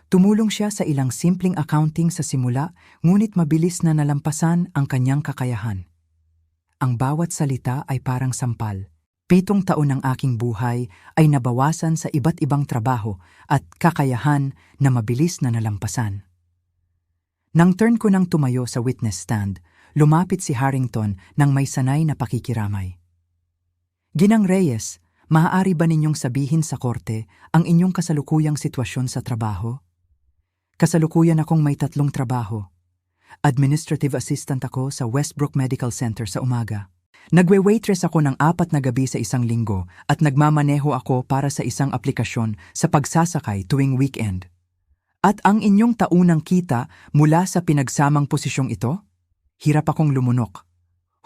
Tumulong siya sa ilang simpleng accounting sa simula, ngunit mabilis na nalampasan ang kanyang kakayahan. Ang bawat salita ay parang sampal. 7 taon ng aking buhay ay nabawasan sa iba't ibang trabaho at kakayahan na mabilis na nalampasan. Nang turn ko nang tumayo sa witness stand, lumapit si Harrington nang may sanay na pakikiramay. Ginang Reyes, maaari ba ninyong sabihin sa korte ang inyong kasalukuyang sitwasyon sa trabaho? Kasalukuyan akong may 3 trabaho. Administrative assistant ako sa Westbrook Medical Center sa umaga. Nagwe-waitress ako ng 4 na gabi sa isang linggo at nagmamaneho ako para sa isang aplikasyon sa pagsasakay tuwing weekend. At ang inyong taunang kita mula sa pinagsamang posisyong ito? Hirap akong lumunok.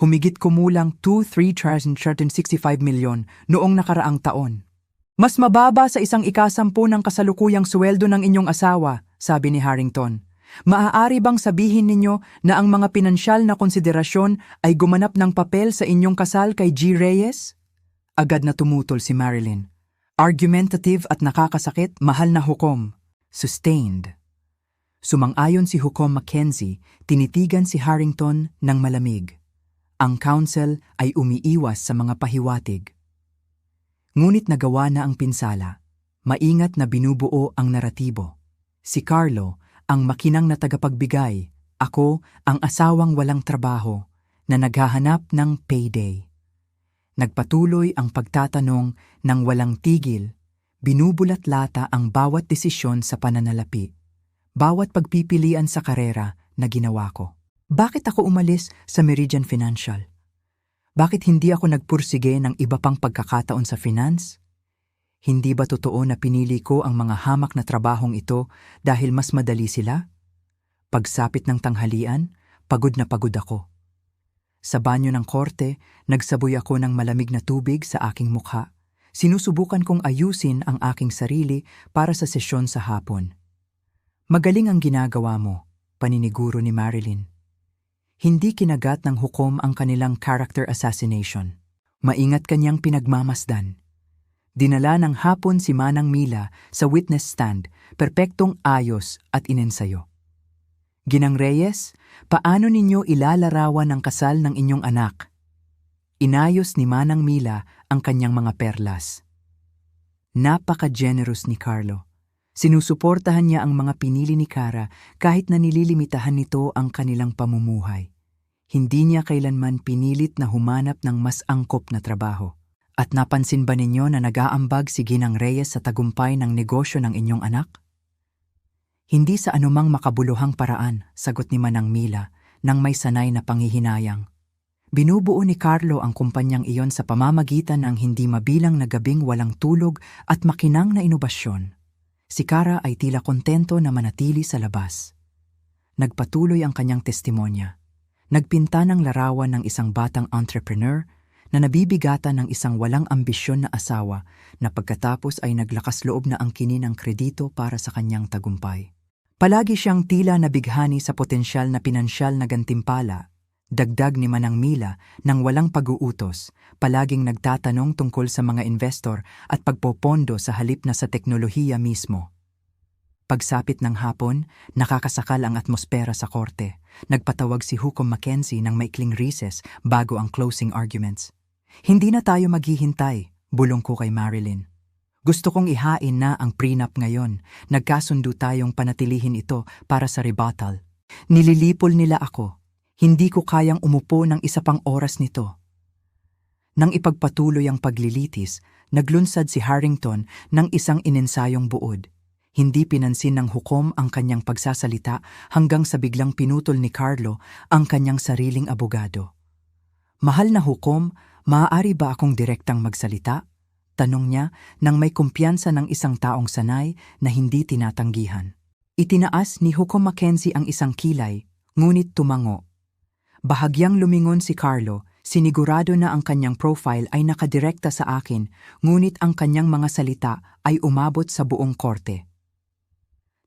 Humigit kumulang 2,365 milyon noong nakaraang taon. Mas mababa sa isang ika-10 ng kasalukuyang sweldo ng inyong asawa, sabi ni Harrington. Maaari bang sabihin ninyo na ang mga pinansyal na konsiderasyon ay gumanap ng papel sa inyong kasal kay G. Reyes? Agad na tumutol si Marilyn. Argumentative at nakakasakit, mahal na hukom. Sustained. Sumang-ayon si Hukom Mackenzie, tinitigan si Harrington ng malamig. Ang counsel ay umiiwas sa mga pahiwatig. Ngunit nagawa na ang pinsala. Maingat na binubuo ang naratibo. Si Carlo, ang makinang na tagapagbigay, ako ang asawang walang trabaho na naghahanap ng payday. Nagpatuloy ang pagtatanong ng walang tigil, binubulat-lata ang bawat desisyon sa pananalapi, bawat pagpipilian sa karera na ginawa ko. Bakit ako umalis sa Meridian Financial? Bakit hindi ako nagpursige ng iba pang pagkakataon sa finance? Hindi ba totoo na pinili ko ang mga hamak na trabahong ito dahil mas madali sila? Pagsapit ng tanghalian, pagod na pagod ako. Sa banyo ng korte, nagsaboy ako ng malamig na tubig sa aking mukha. Sinusubukan kong ayusin ang aking sarili para sa sesyon sa hapon. Magaling ang ginagawa mo, paniniguro ni Marilyn. Hindi kinagat ng hukom ang kanilang character assassination. Maingat kanyang pinagmamasdan. Dinala ng hapon si Manang Mila sa witness stand, perpektong ayos at inensayo. Ginang Reyes, paano ninyo ilalarawan ang kasal ng inyong anak? Inayos ni Manang Mila ang kanyang mga perlas. Napaka-generous ni Carlo. Sinusuportahan niya ang mga pinili ni Cara kahit na nililimitahan nito ang kanilang pamumuhay. Hindi niya kailanman pinilit na humanap ng mas angkop na trabaho. At napansin ba ninyo na nag-aambag si Ginang Reyes sa tagumpay ng negosyo ng inyong anak? Hindi sa anumang makabuluhang paraan, sagot ni Manang Mila, nang may sanay na panghihinayang. Binubuo ni Carlo ang kumpanyang iyon sa pamamagitan ng hindi mabilang na gabing walang tulog at makinang na inobasyon. Si Cara ay tila kontento na manatili sa labas. Nagpatuloy ang kanyang testimonya. Nagpinta ng larawan ng isang batang entrepreneur na nabibigatan ng isang walang ambisyon na asawa na pagkatapos ay naglakas loob na angkinin ng kredito para sa kanyang tagumpay. Palagi siyang tila nabighani sa potensyal na pinansyal na gantimpala. Dagdag ni Manang Mila nang walang pag-uutos, palaging nagtatanong tungkol sa mga investor at pagpopondo sa halip na sa teknolohiya mismo. Pagsapit ng hapon, nakakasakal ang atmosfera sa korte. Nagpatawag si Hukom Mackenzie ng maikling recess bago ang closing arguments. Hindi na tayo maghihintay, bulong ko kay Marilyn. Gusto kong ihain na ang prenup ngayon. Nagkasundo tayong panatilihin ito para sa rebuttal. Nililipol nila ako. Hindi ko kayang umupo ng isa pang oras nito. Nang ipagpatuloy ang paglilitis, naglunsad si Harrington ng isang inensayong buod. Hindi pinansin ng hukom ang kanyang pagsasalita hanggang sa biglang pinutol ni Carlo ang kanyang sariling abogado. Mahal na hukom, maaari ba akong direktang magsalita? Tanong niya nang may kumpiyansa ng isang taong sanay na hindi tinatanggihan. Itinaas ni Hukom Mackenzie ang isang kilay, ngunit tumango. Bahagyang lumingon si Carlo, sinigurado na ang kanyang profile ay nakadirekta sa akin, ngunit ang kanyang mga salita ay umabot sa buong korte.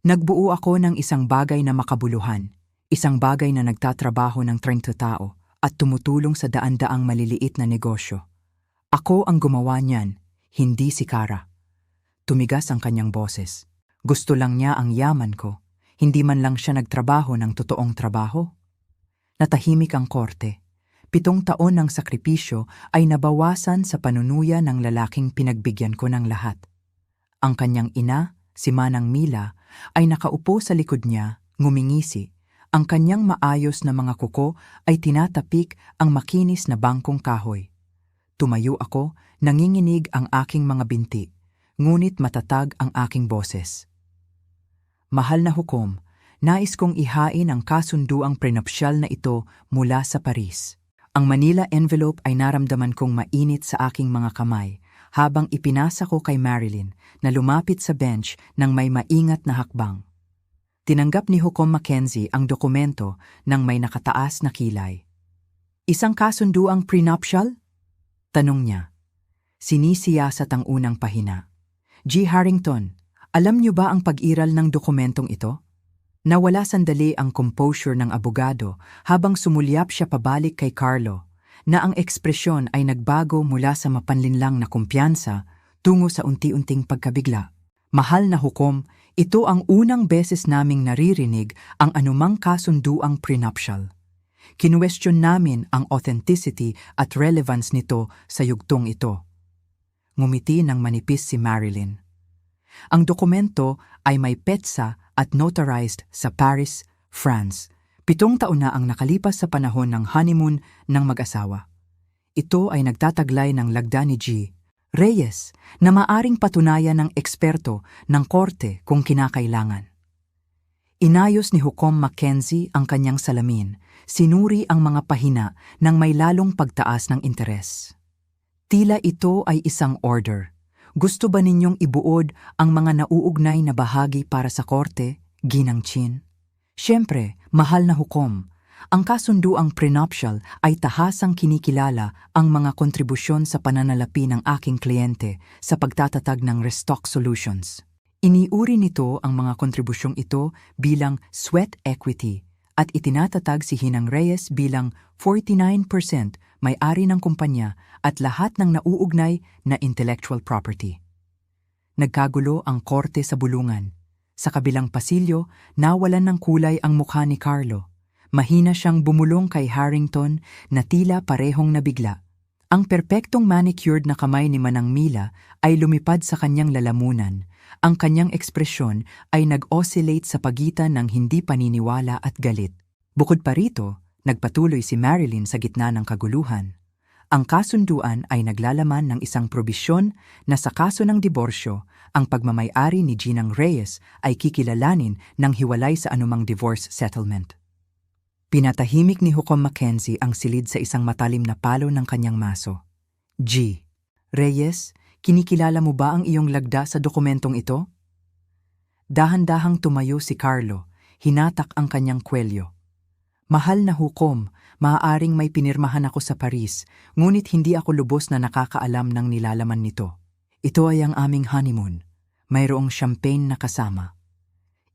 Nagbuo ako ng isang bagay na makabuluhan, isang bagay na nagtatrabaho ng 30 tao at tumutulong sa daan-daang maliliit na negosyo. Ako ang gumawa niyan, hindi si Cara. Tumigas ang kanyang boses. Gusto lang niya ang yaman ko, hindi man lang siya nagtrabaho ng totoong trabaho. Natahimik ang korte. 7 taon ng sakripisyo ay nabawasan sa panunuya ng lalaking pinagbigyan ko ng lahat. Ang kanyang ina, si Manang Mila, ay nakaupo sa likod niya, ngumingisi. Ang kanyang maayos na mga kuko ay tinatapik ang makinis na bangkong kahoy. Tumayo ako, nanginginig ang aking mga binti, ngunit matatag ang aking boses. Mahal na hukom, nais kong ihain ang kasunduang prenupsyal na ito mula sa Paris. Ang Manila envelope ay naramdaman kong mainit sa aking mga kamay habang ipinasa ko kay Marilyn na lumapit sa bench ng may maingat na hakbang. Tinanggap ni Hukom Mackenzie ang dokumento ng may nakataas na kilay. Isang kasunduang prenuptial? Tanong niya. Sinisiyasat ang unang pahina. G. Harrington, alam niyo ba ang pag-iral ng dokumentong ito? Nawala sandali ang composure ng abogado habang sumulyap siya pabalik kay Carlo na ang ekspresyon ay nagbago mula sa mapanlinlang na kumpiyansa tungo sa unti-unting pagkabigla. Mahal na hukom, ito ang unang beses naming naririnig ang anumang kasunduang prenuptial. Kinuwestiyon namin ang authenticity at relevance nito sa yugtong ito. Ngumiti ng manipis si Marilyn. Ang dokumento ay may petsa at notarized sa Paris, France. 7 taon na ang nakalipas sa panahon ng honeymoon ng mag-asawa. Ito ay nagtataglay ng lagda ni G. Reyes na maaring patunayan ng eksperto ng korte kung kinakailangan. Inayos ni Hukom Mackenzie ang kanyang salamin, sinuri ang mga pahina ng may lalong pagtaas ng interes. Tila ito ay isang order. Gusto ba ninyong ibuod ang mga nauugnay na bahagi para sa korte, Ginang Chin? Siyempre, mahal na Hukom, ang kasunduang prenuptial ay tahasang kinikilala ang mga kontribusyon sa pananalapi ng aking kliyente sa pagtatatag ng Restock Solutions. Iniuri nito ang mga kontribusyong ito bilang sweat equity at itinatatag si Ginang Reyes bilang 49% may-ari ng kumpanya at lahat ng nauugnay na intellectual property. Nagkagulo ang korte sa bulungan. Sa kabilang pasilyo, nawalan ng kulay ang mukha ni Carlo. Mahina siyang bumulong kay Harrington na tila parehong nabigla. Ang perpektong manicured na kamay ni Manang Mila ay lumipad sa kanyang lalamunan. Ang kanyang ekspresyon ay nag-oscillate sa pagitan ng hindi paniniwala at galit. Bukod pa rito, nagpatuloy si Marilyn sa gitna ng kaguluhan. Ang kasunduan ay naglalaman ng isang probisyon na sa kaso ng diborsyo, ang pagmamay-ari ni Ginang Reyes ay kikilalanin ng hiwalay sa anumang divorce settlement. Pinatahimik ni Hukom Mackenzie ang silid sa isang matalim na palo ng kanyang maso. G. Reyes, kinikilala mo ba ang iyong lagda sa dokumentong ito? Dahan-dahang tumayo si Carlo, hinatak ang kanyang kwelyo. Mahal na Hukom, maaaring may pinirmahan ako sa Paris, ngunit hindi ako lubos na nakakaalam ng nilalaman nito. Ito ay ang aming honeymoon. Mayroong champagne na kasama.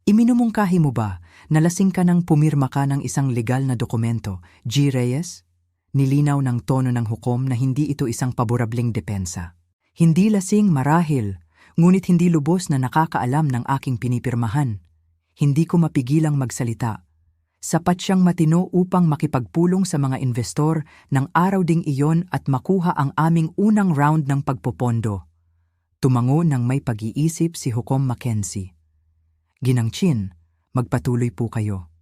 Iminumungkahi mo ba na lasing ka nang pumirma ka ng isang legal na dokumento, G. Reyes? Nilinaw ng tono ng Hukom na hindi ito isang paborableng depensa. Hindi lasing marahil, ngunit hindi lubos na nakakaalam ng aking pinipirmahan. Hindi ko mapigilang magsalita. Sapat siyang matino upang makipagpulong sa mga investor ng araw ding iyon at makuha ang aming unang round ng pagpopondo. Tumango ng may pag-iisip si Hukom Mackenzie. Ginang Chin, magpatuloy po kayo.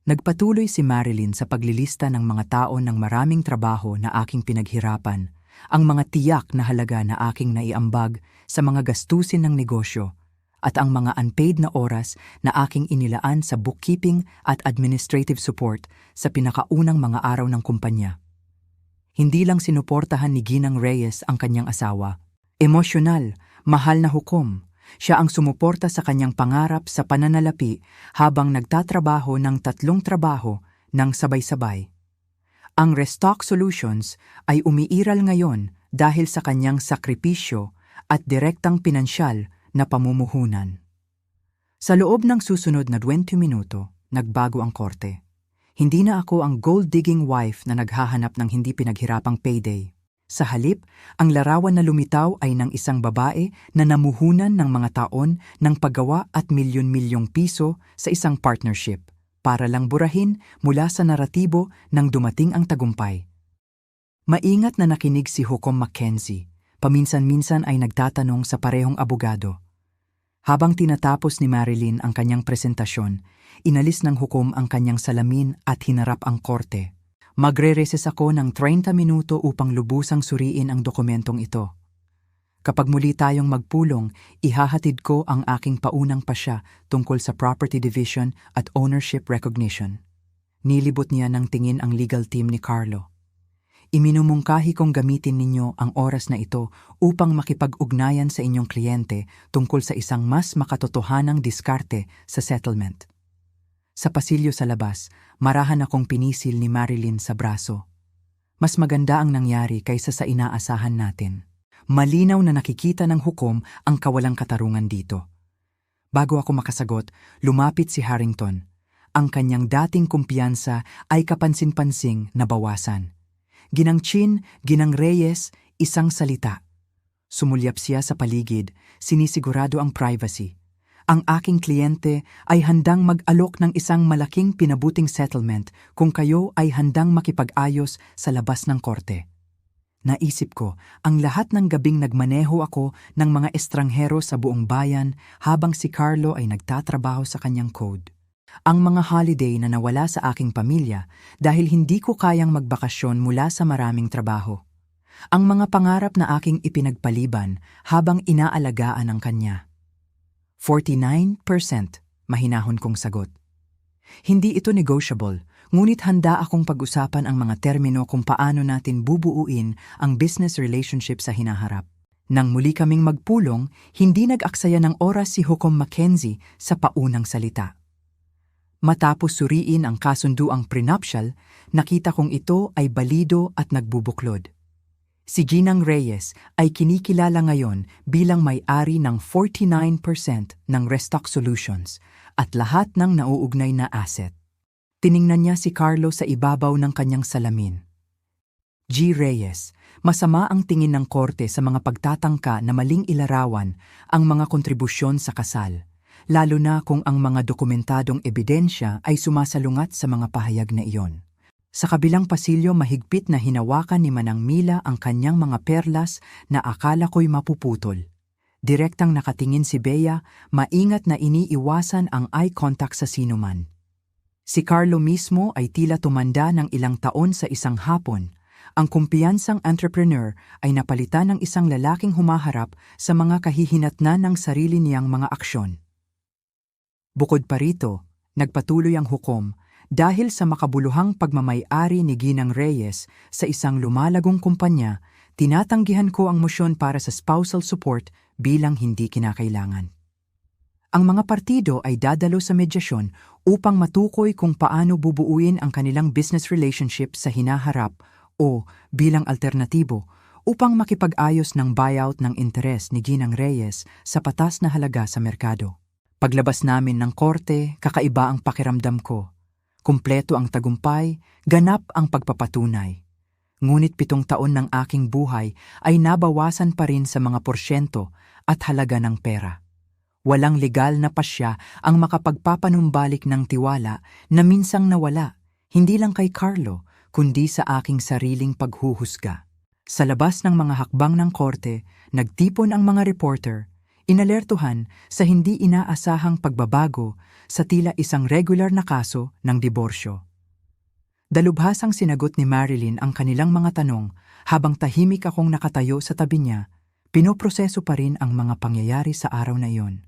Nagpatuloy si Marilyn sa paglilista ng mga tao ng maraming trabaho na aking pinaghirapan, ang mga tiyak na halaga na aking naiambag sa mga gastusin ng negosyo, at ang mga unpaid na oras na aking inilaan sa bookkeeping at administrative support sa pinakaunang mga araw ng kumpanya. Hindi lang sinuportahan ni Ginang Reyes ang kanyang asawa. Emosyonal, mahal na Hukom, siya ang sumuporta sa kanyang pangarap sa pananalapi habang nagtatrabaho ng 3 trabaho ng sabay-sabay. Ang Restock Solutions ay umiiral ngayon dahil sa kanyang sakripisyo at direktang pinansyal na pamumuhunan. Sa loob ng susunod na 20 minuto, nagbago ang korte. Hindi na ako ang gold-digging wife na naghahanap ng hindi pinaghirapang payday. Sa halip, ang larawan na lumitaw ay ng isang babae na namuhunan ng mga taon ng paggawa at milyon-milyong piso sa isang partnership para lang burahin mula sa naratibo ng dumating ang tagumpay. Maingat na nakinig si Hukom Mackenzie. Paminsan-minsan ay nagtatanong sa parehong abogado. Habang tinatapos ni Marilyn ang kanyang presentasyon, inalis ng Hukom ang kanyang salamin at hinarap ang korte. Magre-recess ako ng 30 minuto upang lubusang suriin ang dokumentong ito. Kapag muli tayong magpulong, ihahatid ko ang aking paunang pasya tungkol sa property division at ownership recognition. Nilibot niya ng tingin ang legal team ni Carlo. Iminumungkahi kong gamitin ninyo ang oras na ito upang makipag-ugnayan sa inyong kliyente tungkol sa isang mas makatotohanang diskarte sa settlement. Sa pasilyo sa labas, marahan akong pinisil ni Marilyn sa braso. Mas maganda ang nangyari kaysa sa inaasahan natin. Malinaw na nakikita ng Hukom ang kawalang katarungan dito. Bago ako makasagot, lumapit si Harrington. Ang kanyang dating kumpiyansa ay kapansin-pansing nabawasan. Ginang Chin, Ginang Reyes, isang salita. Sumulyap siya sa paligid, sinisigurado ang privacy. Ang aking kliyente ay handang mag-alok ng isang malaking pinabuting settlement kung kayo ay handang makipag-ayos sa labas ng korte. Naisip ko, ang lahat ng gabing nagmaneho ako ng mga estranghero sa buong bayan habang si Carlo ay nagtatrabaho sa kanyang code. Ang mga holiday na nawala sa aking pamilya dahil hindi ko kayang magbakasyon mula sa maraming trabaho. Ang mga pangarap na aking ipinagpaliban habang inaalagaan ang kanya. 49% mahinahon kong sagot. Hindi ito negotiable, ngunit handa akong pag-usapan ang mga termino kung paano natin bubuuin ang business relationship sa hinaharap. Nang muli kaming magpulong, hindi nag-aksaya ng oras si Hukom Mackenzie sa paunang salita. Matapos suriin ang kasunduang prenuptial, nakita kong ito ay balido at nagbubuklod. Si Ginang Reyes ay kinikilala ngayon bilang may-ari ng 49% ng Restock Solutions at lahat ng nauugnay na asset. Tiningnan niya si Carlo sa ibabaw ng kanyang salamin. G. Reyes, masama ang tingin ng korte sa mga pagtatangka na maling ilarawan ang mga kontribusyon sa kasal, lalo na kung ang mga dokumentadong ebidensya ay sumasalungat sa mga pahayag na iyon. Sa kabilang pasilyo, mahigpit na hinawakan ni Manang Mila ang kanyang mga perlas na akala ko'y mapuputol. Direktang nakatingin si Bea, maingat na iniiwasan ang eye contact sa sinuman. Si Carlo mismo ay tila tumanda ng ilang taon sa isang hapon. Ang kumpiyansang entrepreneur ay napalitan ng isang lalaking humaharap sa mga kahihinatnan ng sarili niyang mga aksyon. Bukod pa rito, nagpatuloy ang hukom dahil sa makabuluhang pagmamay-ari ni Ginang Reyes sa isang lumalagong kumpanya, tinatanggihan ko ang mosyon para sa spousal support bilang hindi kinakailangan. Ang mga partido ay dadalo sa medyasyon upang matukoy kung paano bubuuin ang kanilang business relationship sa hinaharap o bilang alternatibo upang makipag-ayos ng buyout ng interes ni Ginang Reyes sa patas na halaga sa merkado. Paglabas namin ng korte, kakaiba ang pakiramdam ko. Kumpleto ang tagumpay, ganap ang pagpapatunay. Ngunit 7 taon ng aking buhay ay nabawasan pa rin sa mga porsyento at halaga ng pera. Walang legal na pasya ang makapagpapanumbalik ng tiwala na minsang nawala, hindi lang kay Carlo, kundi sa aking sariling paghuhusga. Sa labas ng mga hakbang ng korte, nagtipon ang mga reporter, inalertuhan sa hindi inaasahang pagbabago sa tila isang regular na kaso ng diborsyo. Dalubhasang sinagot ni Marilyn ang kanilang mga tanong habang tahimik akong nakatayo sa tabi niya, pinoproseso pa rin ang mga pangyayari sa araw na iyon.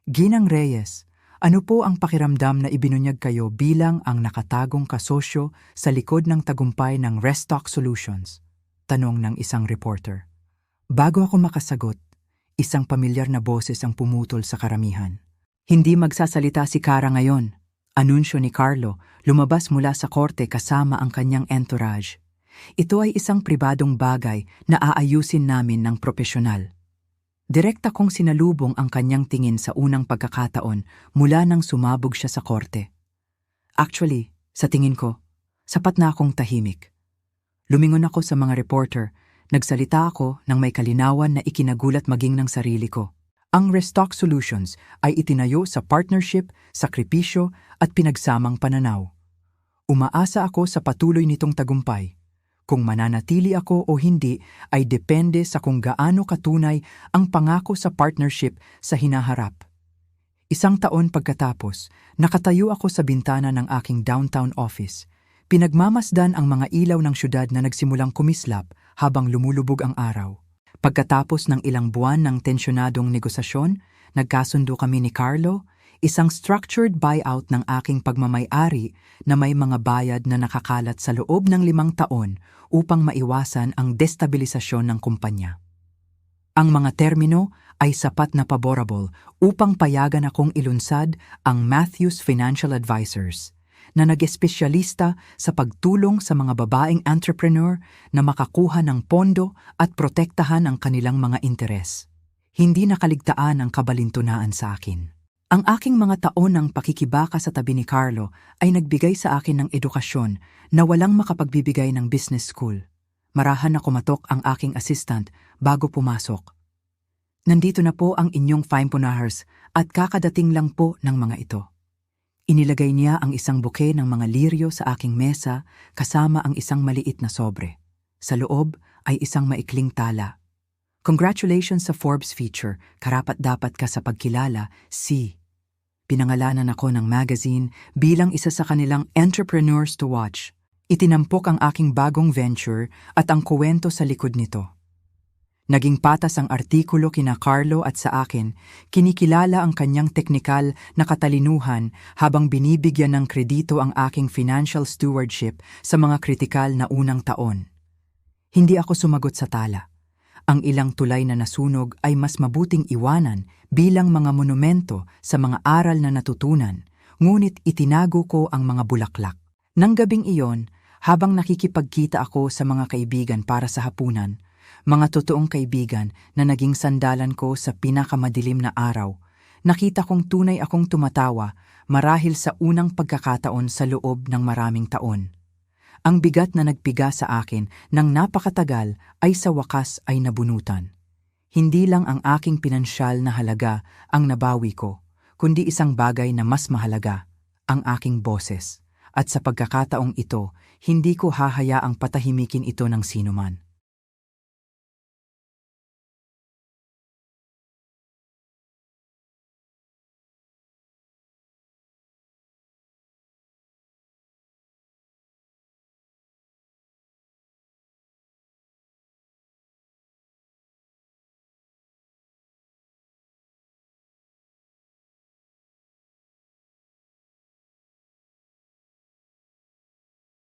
Ginang Reyes, ano po ang pakiramdam na ibinunyag kayo bilang ang nakatagong kasosyo sa likod ng tagumpay ng Restock Solutions? Tanong ng isang reporter. Bago ako makasagot, isang pamilyar na boses ang pumutol sa karamihan. Hindi magsasalita si Cara ngayon. Anunsyo ni Carlo, lumabas mula sa korte kasama ang kanyang entourage. Ito ay isang pribadong bagay na aayusin namin ng propesyonal. Direkta kong sinalubong ang kanyang tingin sa unang pagkakataon mula nang sumabog siya sa korte. Actually, sa tingin ko, sapat na akong tahimik. Lumingon ako sa mga reporter, nagsalita ako nang may kalinawan na ikinagulat maging ng sarili ko. Ang Restock Solutions ay itinayo sa partnership, sakripisyo at pinagsamang pananaw. Umaasa ako sa patuloy nitong tagumpay. Kung mananatili ako o hindi ay depende sa kung gaano katunay ang pangako sa partnership sa hinaharap. 1 taon pagkatapos, nakatayo ako sa bintana ng aking downtown office. Pinagmamasdan ang mga ilaw ng syudad na nagsimulang kumislap habang lumulubog ang araw. Pagkatapos ng ilang buwan ng tensyonadong negosasyon, nagkasundo kami ni Carlo, isang structured buyout ng aking pagmamay-ari na may mga bayad na nakakalat sa loob ng 5 taon upang maiwasan ang destabilisasyon ng kumpanya. Ang mga termino ay sapat na favorable upang payagan akong ilunsad ang Matthews Financial Advisors, na nag-espesyalista sa pagtulong sa mga babaeng entrepreneur na makakuha ng pondo at protektahan ang kanilang mga interes. Hindi nakaligtaan ang kabalintunaan sa akin. Ang aking mga taon ng pakikibaka sa tabi ni Carlo ay nagbigay sa akin ng edukasyon na walang makapagbibigay ng business school. Marahan na kumatok ang aking assistant bago pumasok. Nandito na po ang inyong fine punahers at kakadating lang po ng mga ito. Inilagay niya ang isang buke ng mga liryo sa aking mesa kasama ang isang maliit na sobre. Sa loob ay isang maikling tala. Congratulations sa Forbes feature, karapat-dapat ka sa pagkilala, C. Pinangalanan ako ng magazine bilang isa sa kanilang entrepreneurs to watch. Itinampok ang aking bagong venture at ang kuwento sa likod nito. Naging patas ang artikulo kina Carlo at sa akin, kinikilala ang kanyang teknikal na katalinuhan habang binibigyan ng kredito ang aking financial stewardship sa mga kritikal na unang taon. Hindi ako sumagot sa tala. Ang ilang tulay na nasunog ay mas mabuting iwanan bilang mga monumento sa mga aral na natutunan, ngunit itinago ko ang mga bulaklak. Nang gabing iyon, habang nakikipagkita ako sa mga kaibigan para sa hapunan, mga totoong kaibigan na naging sandalan ko sa pinakamadilim na araw, nakita kong tunay akong tumatawa marahil sa unang pagkakataon sa loob ng maraming taon. Ang bigat na nagpiga sa akin ng napakatagal ay sa wakas ay nabunutan. Hindi lang ang aking pinansyal na halaga ang nabawi ko, kundi isang bagay na mas mahalaga, ang aking boses. At sa pagkakataong ito, hindi ko hahayaang patahimikin ito ng sinuman.